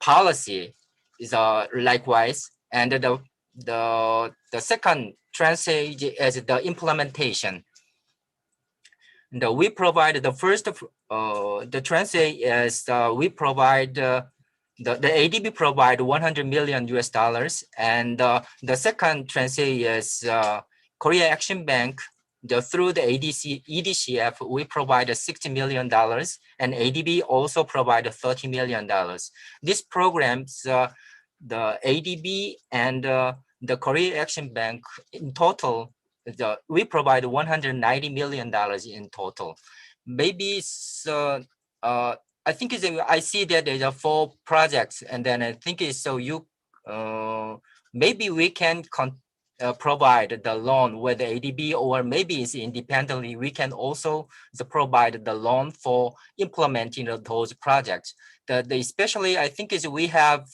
policy is likewise, and the second tranche is the implementation. We provide the first the tranche is we provide the ADB provide $100 million US, and the second tranche is Korea Action Bank. Through the EDCF, we provide $60 million, and ADB also provide $30 million. These programs, the ADB and the Korea Action Bank in total, we provide $190 million in total. Maybe so. I think I see that there are 4 projects, and then I think it's so you maybe we can provide the loan with the ADB, or maybe it's independently we can also provide the loan for implementing those projects. Especially I think is we have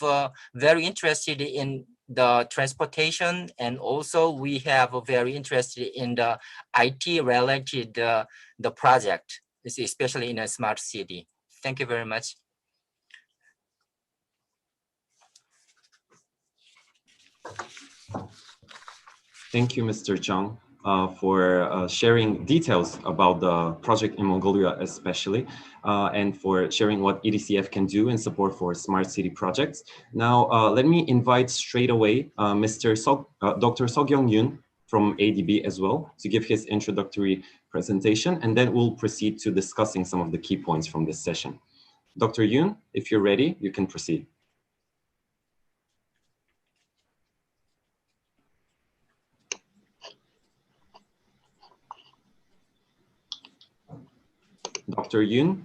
very interested in the transportation, and also we have very interested in the IT related the project, especially in a smart city. Thank you very much. Thank you, Mr. Zhang, for sharing details about the project in Mongolia, especially, and for sharing what EDCF can do in support for smart city projects. Now, let me invite straight away Dr. Seok-Young Yoon from ADB as well to give his introductory presentation, and then we'll proceed to discussing some of the key points from this session. Dr. Yoon, if you're ready, you can proceed. Dr. Yoon,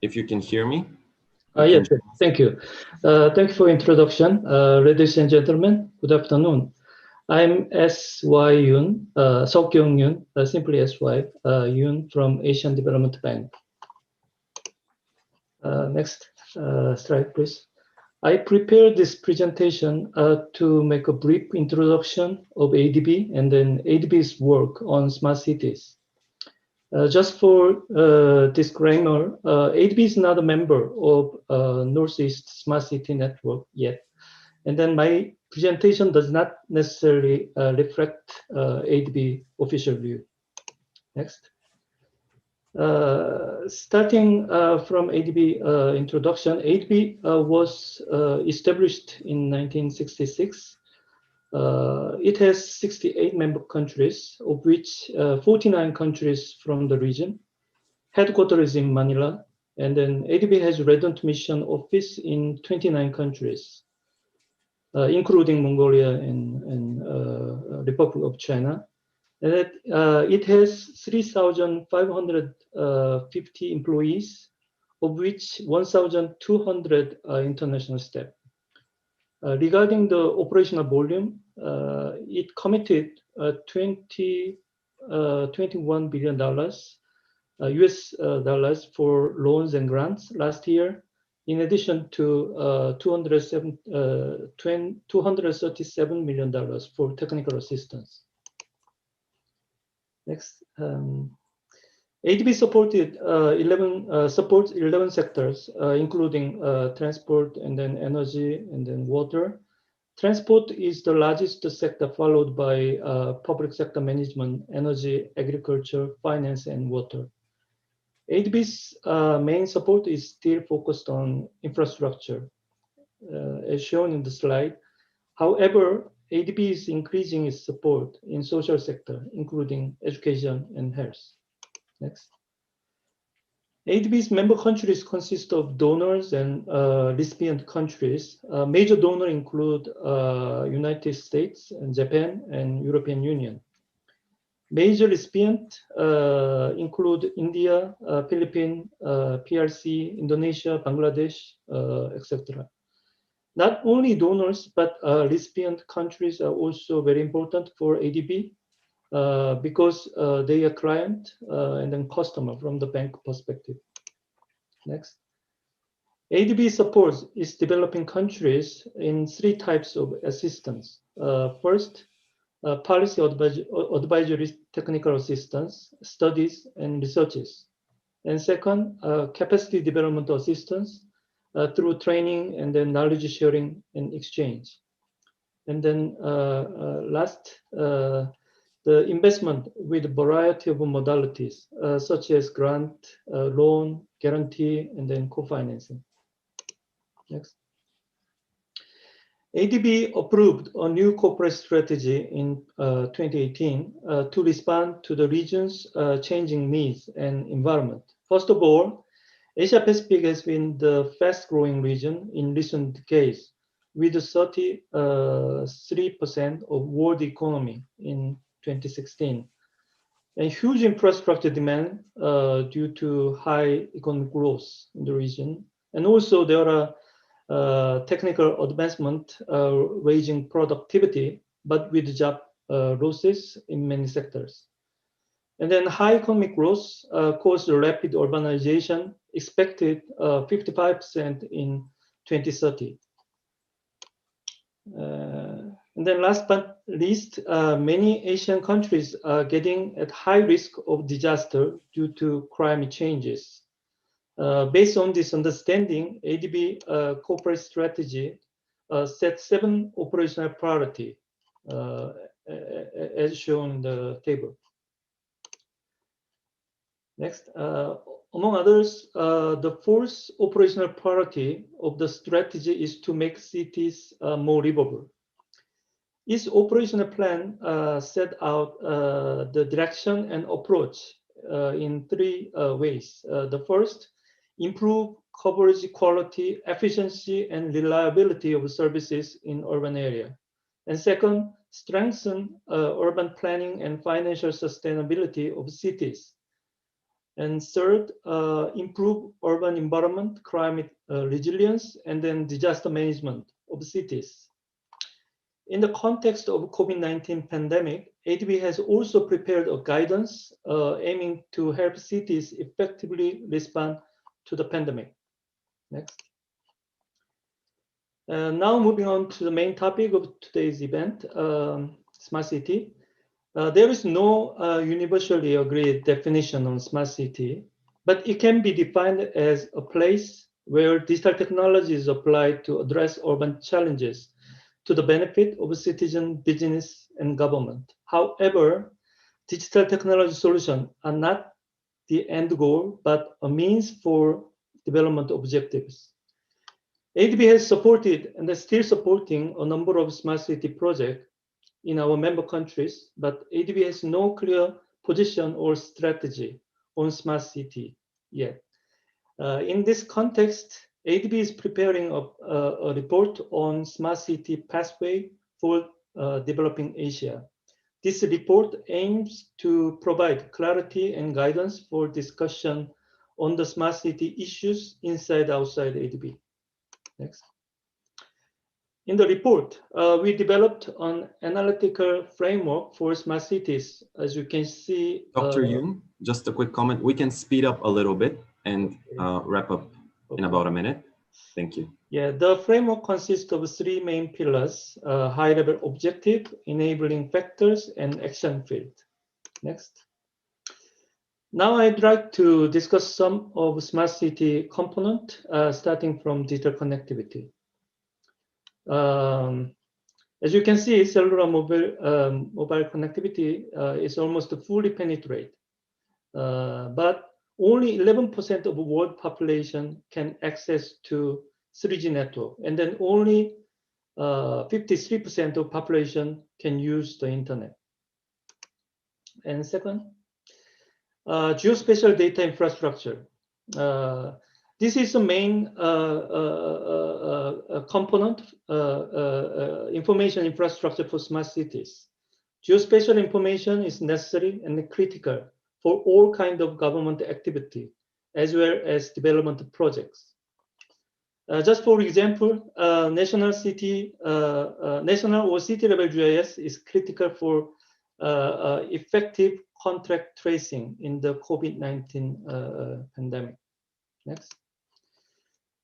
if you can hear me. Yes, thank you. Thank you for introduction. Ladies and gentlemen, good afternoon. I'm S.Y. Yoon, Seok-Young Yoon, simply S.Y. Yoon from Asian Development Bank. Next slide, please. I prepared this presentation to make a brief introduction of ADB and then ADB's work on smart cities. Just for disclaimer, ADB is not a member of Northeast Smart City Network yet. And then my presentation does not necessarily reflect ADB official view. Next. Starting from ADB introduction, ADB was established in 1966. It has 68 member countries, of which 49 countries from the region. Headquarters is in Manila, and then ADB has resident mission office in 29 countries, including Mongolia and Republic of China. And it has 3,550 employees, of which 1,200 are international staff. Regarding the operational volume, it committed $21 billion US dollars for loans and grants last year, in addition to $237 million for technical assistance. Next. ADB supports 11 sectors, including transport and then energy and then water. Transport is the largest sector, followed by public sector management, energy, agriculture, finance, and water. ADB's main support is still focused on infrastructure, as shown in the slide. However, ADB is increasing its support in social sector, including education and health. Next. ADB's member countries consist of donors and recipient countries. Major donors include United States, and Japan, and European Union. Major recipients include India, Philippines, PRC, Indonesia, Bangladesh, etc. Not only donors, but recipient countries are also very important for ADB because they are client and then customer from the bank perspective. Next. ADB supports its developing countries in 3 types of assistance. First, policy advisory technical assistance, studies, and researches. And second, capacity development assistance through training and then knowledge sharing and exchange. And then last, the investment with a variety of modalities, such as grant, loan, guarantee, and then co-financing. Next. ADB approved a new corporate strategy in 2018 to respond to the region's changing needs and environment. First of all, Asia Pacific has been the fast-growing region in recent decades, with 33% of world economy in 2016, and huge infrastructure demand due to high economic growth in the region. And also there are technical advancement raising productivity, but with job losses in many sectors. And then high economic growth caused rapid urbanization, expected 55% in 2030. And then last but least, many Asian countries are getting at high risk of disaster due to climate changes. Based on this understanding, ADB corporate strategy set 7 operational priorities as shown in the table. Next, among others, the 4th operational priority of the strategy is to make cities more livable. Its operational plan set out the direction and approach in 3 ways. The first, improve coverage quality, efficiency, and reliability of services in urban area. And second, strengthen urban planning and financial sustainability of cities. And third, improve urban environment, climate resilience, and then disaster management of cities. In the context of COVID-19 pandemic, ADB has also prepared a guidance aiming to help cities effectively respond to the pandemic. Next. Now moving on to the main topic of today's event, smart city. There is no universally agreed definition on smart city, but it can be defined as a place where digital technology is applied to address urban challenges to the benefit of citizen, business, and government. However, digital technology solutions are not the end goal, but a means for development objectives. ADB has supported and is still supporting a number of smart city projects in our member countries, but ADB has no clear position or strategy on smart city yet. In this context, ADB is preparing a report on smart city pathway for developing Asia. This report aims to provide clarity and guidance for discussion on the smart city issues inside outside ADB. Next. In the report, we developed an analytical framework for smart cities. As you can see, Dr. Yoon, just a quick comment. We can speed up a little bit and wrap up in about a minute. Thank you. Yeah, the framework consists of 3 main pillars: high-level objective, enabling factors, and action field. Next. Now I'd like to discuss some of smart city component, starting from digital connectivity. As you can see, cellular mobile connectivity is almost fully penetrated, but only 11% of the world population can access to 3G network, and then only 53% of population can use the internet. And second, geospatial data infrastructure. This is the main component, information infrastructure for smart cities. Geospatial information is necessary and critical for all kinds of government activity, as well as development projects. Just for example, national or city level GIS is critical for effective contact tracing in the COVID-19 pandemic. Next.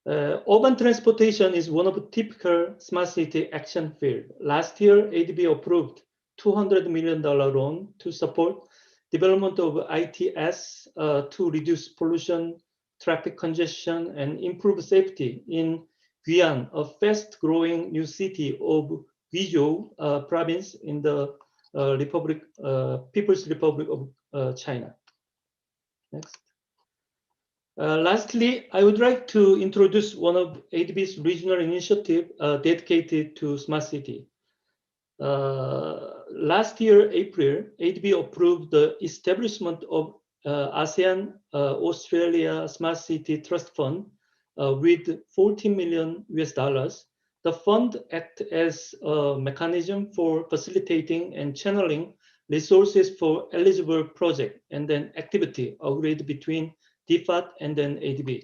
Urban transportation is one of the typical smart city action field. Last year, ADB approved $200 million loan to support development of ITS to reduce pollution, traffic congestion, and improve safety in Guyane, a fast-growing new city of Guizhou province in the People's Republic of China. Next. Lastly, I would like to introduce one of ADB's regional initiative dedicated to smart city. Last year, April, ADB approved the establishment of ASEAN Australia Smart City Trust Fund with $14 million US. The fund acts as a mechanism for facilitating and channeling resources for eligible project and then activity agreed between DFAT and then ADB.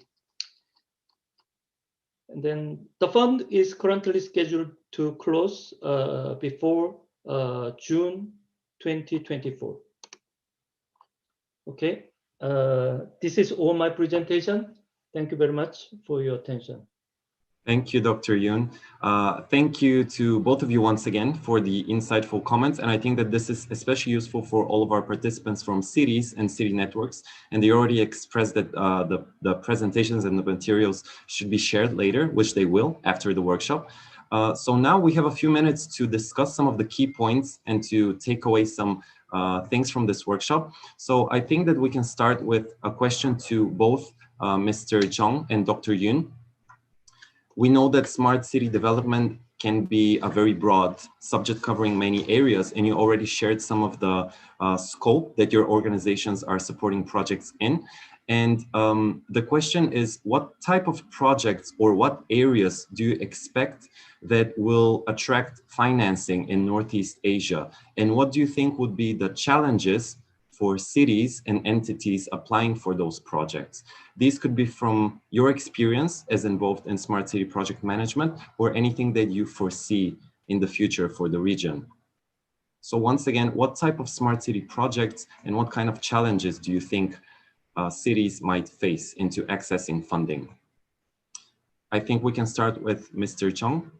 And then the fund is currently scheduled to close before June 2024. Okay, this is all my presentation. Thank you very much for your attention. Thank you, Dr. Yoon. Thank you to both of you once again for the insightful comments. And I think that this is especially useful for all of our participants from cities and city networks. And they already expressed that the presentations and the materials should be shared later, which they will after the workshop. So now we have a few minutes to discuss some of the key points and to take away some things from this workshop. So I think that we can start with a question to both Mr. Chung and Dr. Yoon. We know that smart city development can be a very broad subject covering many areas, and you already shared some of the scope that your organizations are supporting projects in. And the question is, what type of projects or what areas do you expect that will attract financing in Northeast Asia? And what do you think would be the challenges for cities and entities applying for those projects? These could be from your experience as involved in smart city project management or anything that you foresee in the future for the region. So once again, what type of smart city projects and what kind of challenges do you think cities might face into accessing funding? I think we can start with Mr. Chung.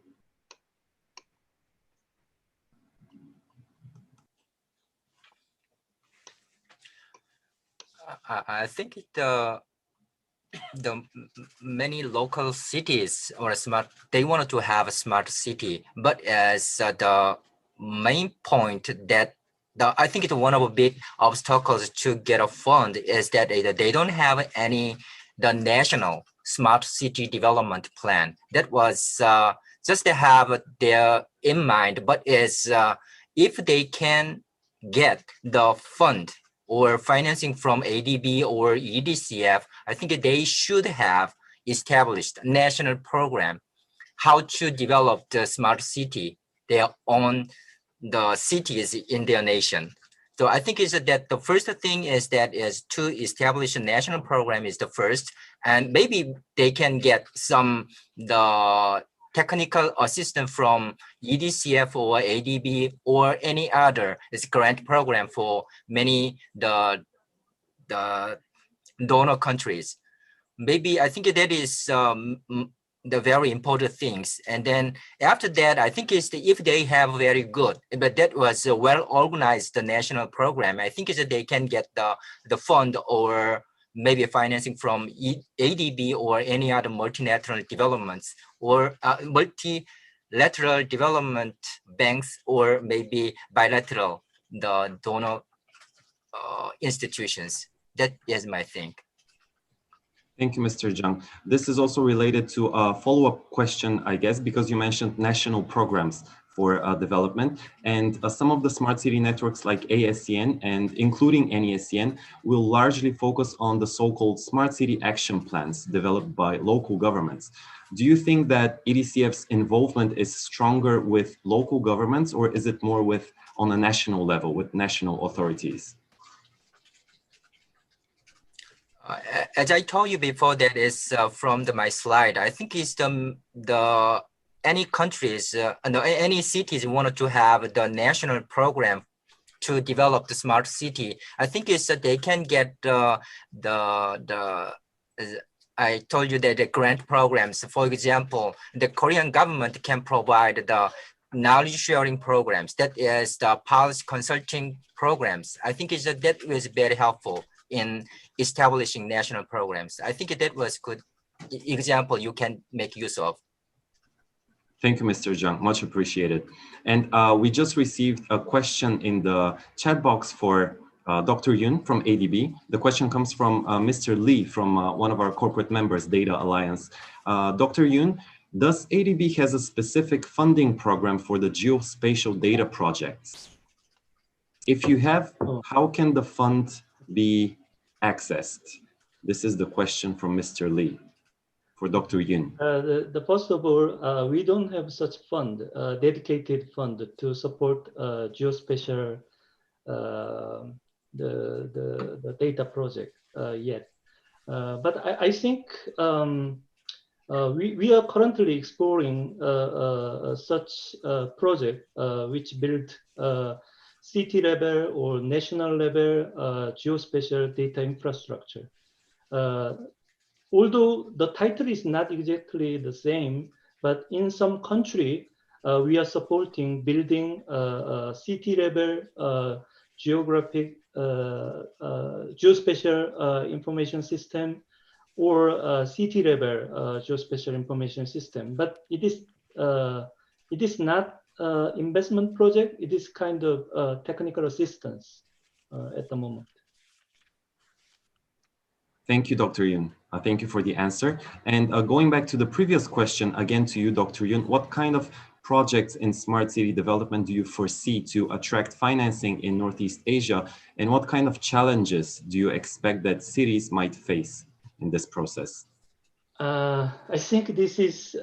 I think the many local cities or they wanted to have a smart city, but as the main point that I think it's one of the big obstacles to get a fund is that they don't have the national smart city development plan. That was just to have their in mind, but is if they can get the fund or financing from ADB or EDCF, I think they should have established a national program how to develop the smart city, their own the cities in their nation. So I think is that the first thing is to establish a national program is the first, and maybe they can get the technical assistance from EDCF or ADB or any other grant program for many the donor countries. Maybe I think that is the very important things. And then after that, I think is if they have very good, but that was a well-organized national program, I think is that they can get the fund or maybe financing from ADB or any other multilateral developments or multilateral development banks or maybe bilateral the donor institutions. That is my thing. Thank you, Mr. Jung. This is also related to a follow-up question, I guess, because you mentioned national programs for development. And some of the smart city networks like ASEAN and including NEASCN will largely focus on the so-called smart city action plans developed by local governments. Do you think that EDCF's involvement is stronger with local governments, or is it more with on a national level with national authorities? As I told you before, that is from my slide. I think it's any countries, any cities wanted to have the national program to develop the smart city. I think it's that they can get I told you that the grant programs. For example, the Korean government can provide the knowledge sharing programs. That is the policy consulting programs. I think that was very helpful in establishing national programs. I think that was good example you can make use of. Thank you, Mr. Zhang, much appreciated. And we just received a question in the chat box for Dr. Yun from ADB. The question comes from Mr. Lee from one of our corporate members, Data Alliance. Dr. Yun, does ADB has a specific funding program for the geospatial data projects? If you have, how can the fund be accessed? This is the question from Mr. Lee for Dr. Yun. First of all, we don't have such fund, dedicated fund to support geospatial the data project yet. But I think we are currently exploring such project which build city level or national level geospatial data infrastructure. Although the title is not exactly the same, but in some country, we are supporting building city level geographic geospatial information system or city level geospatial information system. But it is not investment project. It is kind of technical assistance at the moment. Thank you, Dr. Yun. Thank you for the answer. And going back to the previous question, again to you, Dr. Yun, what kind of projects in smart city development do you foresee to attract financing in Northeast Asia? And what kind of challenges do you expect that cities might face in this process? I think this is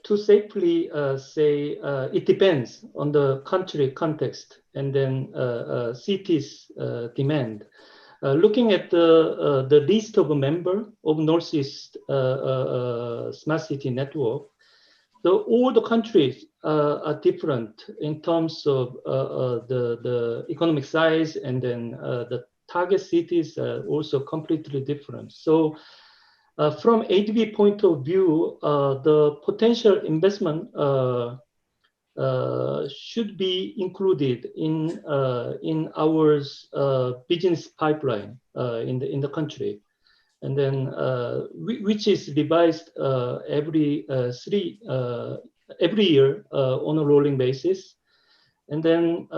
to safely say it depends on the country context and then cities demand. Looking at the list of members of Northeast Smart City Network, all the countries are different in terms of the economic size, and then the target cities are also completely different. So from ADB point of view, the potential investment should be included in our business pipeline in the country, and then which is revised every year on a rolling basis. And then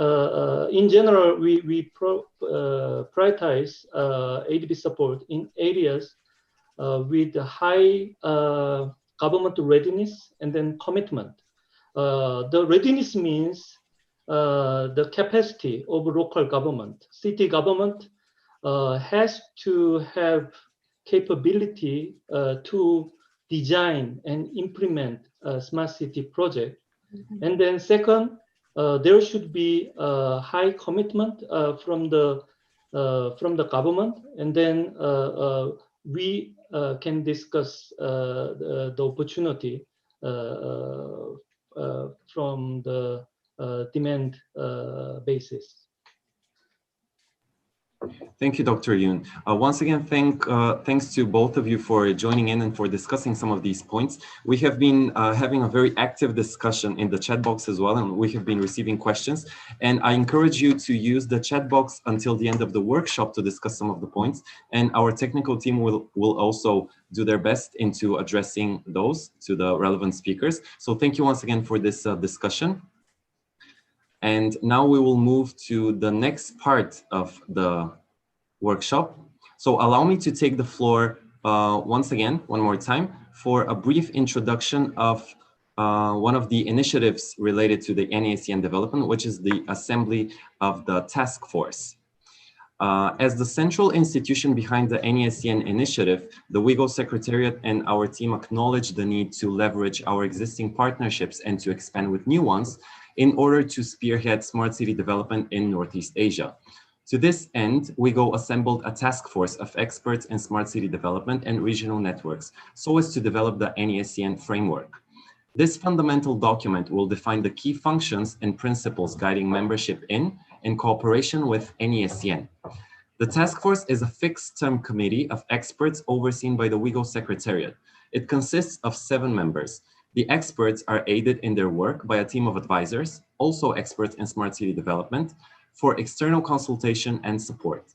in general, we prioritize ADB support in areas with high government readiness and then commitment. The readiness means the capacity of local government. City government has to have capability to design and implement a smart city project. And then second, there should be high commitment from the government, and then we can discuss the opportunity from the demand basis. Thank you, Dr. Yun. Once again, thanks to both of you for joining in and for discussing some of these points. We have been having a very active discussion in the chat box as well, and we have been receiving questions. And I encourage you to use the chat box until the end of the workshop to discuss some of the points. And our technical team will also do their best into addressing those to the relevant speakers. So thank you once again for this discussion. And now we will move to the next part of the workshop. So allow me to take the floor once again, one more time, for a brief introduction of one of the initiatives related to the NEASCN development, which is the assembly of the task force. As the central institution behind the NEASCN initiative, the WIGO Secretariat and our team acknowledge the need to leverage our existing partnerships and to expand with new ones in order to spearhead smart city development in Northeast Asia. To this end, WIGO assembled a task force of experts in smart city development and regional networks so as to develop the NEASCN Framework. This fundamental document will define the key functions and principles guiding membership in and cooperation with NEASCN. The task force is a fixed-term committee of experts overseen by the WIGO Secretariat. It consists of 7 members. The experts are aided in their work by a team of advisors, also experts in smart city development, for external consultation and support.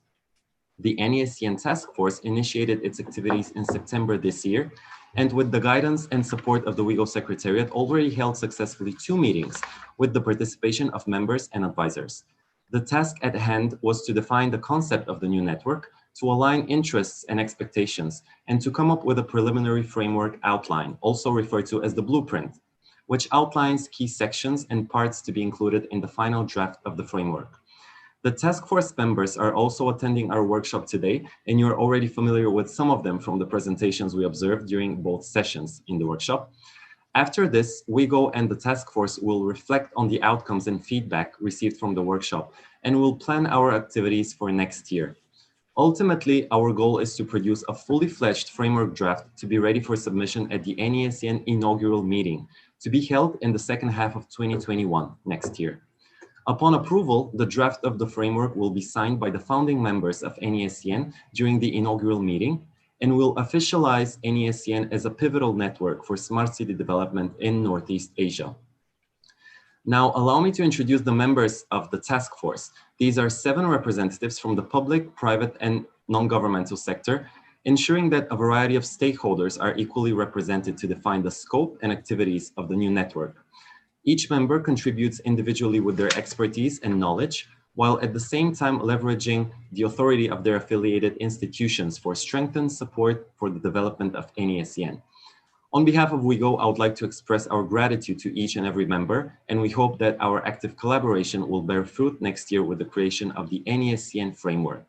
The NEASCN task force initiated its activities in September this year, and with the guidance and support of the WIGO Secretariat, already held successfully 2 meetings with the participation of members and advisors. The task at hand was to define the concept of the new network, to align interests and expectations, and to come up with a preliminary framework outline, also referred to as the blueprint, which outlines key sections and parts to be included in the final draft of the framework. The task force members are also attending our workshop today, and you're already familiar with some of them from the presentations we observed during both sessions in the workshop. After this, WIGO and the task force will reflect on the outcomes and feedback received from the workshop, and will plan our activities for next year. Ultimately, our goal is to produce a fully fledged framework draft to be ready for submission at the NEASCN inaugural meeting, to be held in the second half of 2021, next year. Upon approval, the draft of the framework will be signed by the founding members of NEASCN during the inaugural meeting, and will officialize NEASCN as a pivotal network for smart city development in Northeast Asia. Now, allow me to introduce the members of the task force. These are 7 representatives from the public, private, and non-governmental sector, ensuring that a variety of stakeholders are equally represented to define the scope and activities of the new network. Each member contributes individually with their expertise and knowledge, while at the same time leveraging the authority of their affiliated institutions for strengthened support for the development of NEASCN. On behalf of WIGO, I would like to express our gratitude to each and every member, and we hope that our active collaboration will bear fruit next year with the creation of the NEASCN Framework.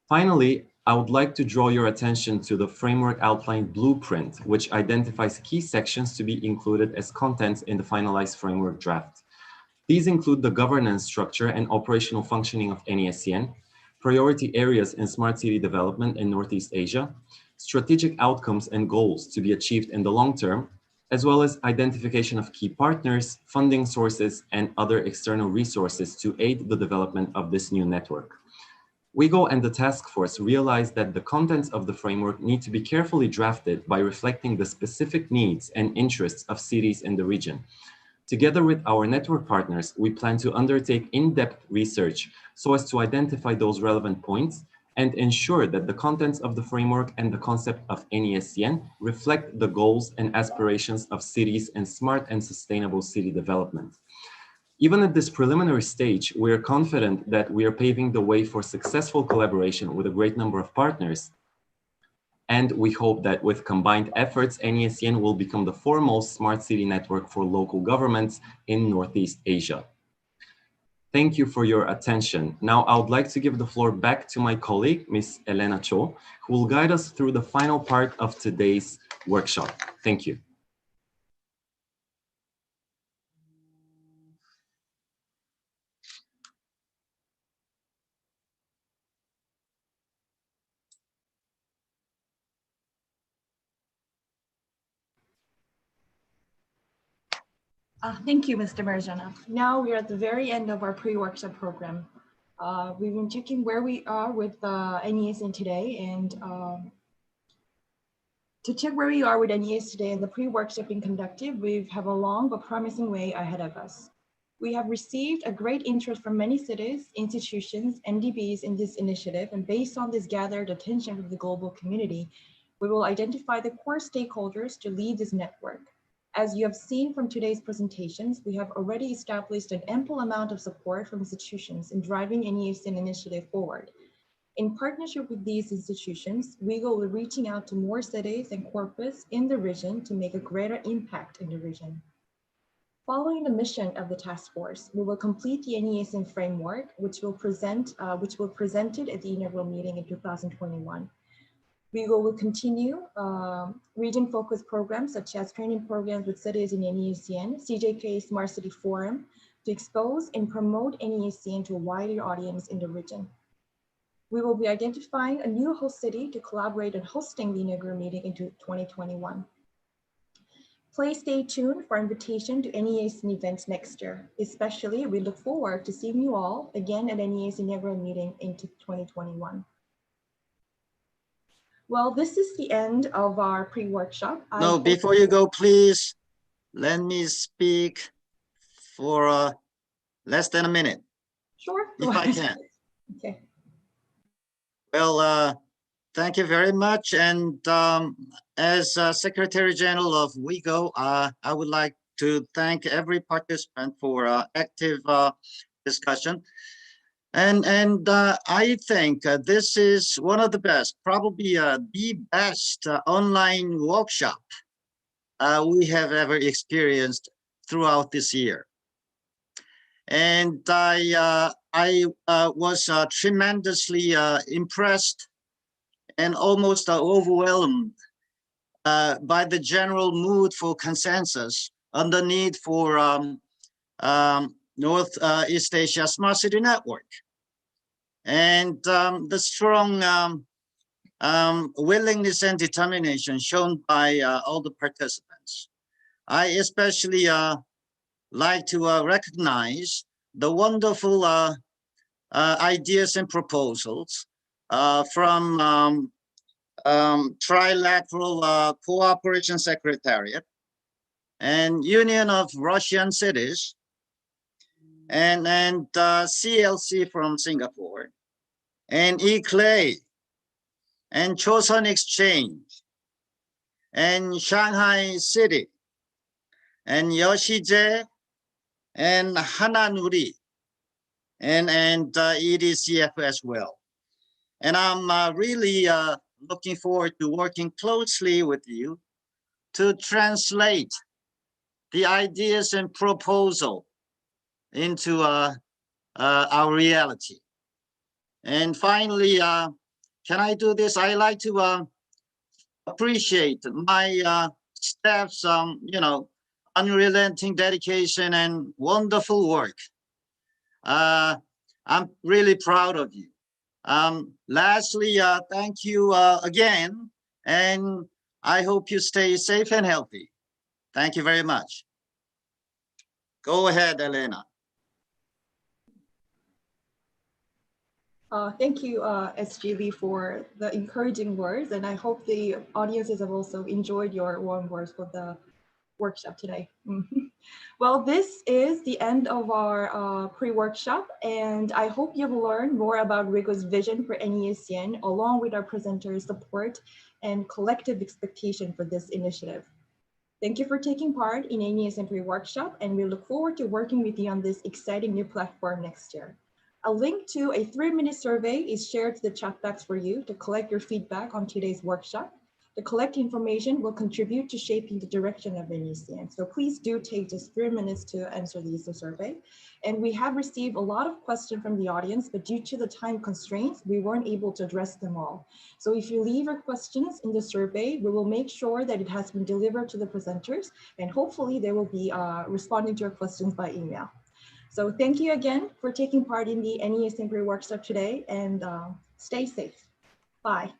Finally, I would like to draw your attention to the framework outline blueprint, which identifies key sections to be included as contents in the finalized framework draft. These include the governance structure and operational functioning of NEASCN, priority areas in smart city development in Northeast Asia, strategic outcomes and goals to be achieved in the long term, as well as identification of key partners, funding sources, and other external resources to aid the development of this new network. WIGO and the task force realized that the contents of the framework need to be carefully drafted by reflecting the specific needs and interests of cities in the region. Together with our network partners, we plan to undertake in-depth research so as to identify those relevant points and ensure that the contents of the framework and the concept of NEASCN reflect the goals and aspirations of cities and smart and sustainable city development. Even at this preliminary stage, we are confident that we are paving the way for successful collaboration with a great number of partners. And we hope that with combined efforts, NEASCN will become the foremost smart city network for local governments in Northeast Asia. Thank you for your attention. Now I would like to give the floor back to my colleague, Ms. Elena Cho, who will guide us through the final part of today's workshop. Thank you. Thank you, Mr. Marjana. Now we are at the very end of our pre-workshop program. We've been checking where we are with NEASCN today, and to check where we are with NEASCN today and the pre-workshop being conducted, we have a long but promising way ahead of us. We have received a great interest from many cities, institutions, MDBs in this initiative, and based on this gathered attention from the global community, we will identify the core stakeholders to lead this network. As you have seen from today's presentations, we have already established an ample amount of support from institutions in driving NEASCN initiative forward. In partnership with these institutions, WIGO will be reaching out to more cities and corpus in the region to make a greater impact in the region. Following the mission of the task force, we will complete the NEASCN Framework, which will presented at the inaugural meeting in 2021. WIGO will continue region-focused programs such as training programs with cities in NEASCN, CJK Smart City Forum, to expose and promote NEASCN to a wider audience in the region. We will be identifying a new host city to collaborate on hosting the inaugural meeting into 2021. Please stay tuned for invitation to NEASCN events next year. Especially, we look forward to seeing you all again at NEASCN inaugural meeting into 2021. Well, this is the end of our pre-workshop. No, before you go, please, let me speak for less than a minute. Sure. If I can. Okay. Well, thank you very much. And as Secretary General of WIGO, I would like to thank every participant for active discussion. And I think this is one of the best, probably the best online workshop we have ever experienced throughout this year. And I was tremendously impressed and almost overwhelmed by the general mood for consensus on the need for Northeast Asia Smart City Network, and the strong willingness and determination shown by all the participants. I especially like to recognize the wonderful ideas and proposals from Trilateral Cooperation Secretariat and Union of Russian Cities, and CLC from Singapore, and eClay, and Chosun Exchange, and Shanghai City, and Yoshije, and Hananuri, and EDCF as well. And I'm really looking forward to working closely with you to translate the ideas and proposal into our reality. And finally, can I do this? I like to appreciate my staff's, unrelenting dedication and wonderful work. I'm really proud of you. Lastly, thank you again, and I hope you stay safe and healthy. Thank you very much. Go ahead, Elena. Thank you, SGV, for the encouraging words, and I hope the audiences have also enjoyed your warm words for the workshop today. Well, this is the end of our pre-workshop, and I hope you've learned more about WIGO's vision for NEASCN, along with our presenters' support and collective expectation for this initiative. Thank you for taking part in NEASCN pre-workshop, and we look forward to working with you on this exciting new platform next year. A link to a 3-minute survey is shared to the chat box for you to collect your feedback on today's workshop. The collected information will contribute to shaping the direction of NEASCN. So please do take just 3 minutes to answer the survey. And we have received a lot of questions from the audience, but due to the time constraints, we weren't able to address them all. So if you leave your questions in the survey, we will make sure that it has been delivered to the presenters, and hopefully they will be responding to your questions by email. So thank you again for taking part in the NEASCN pre-workshop today, and stay safe. Bye.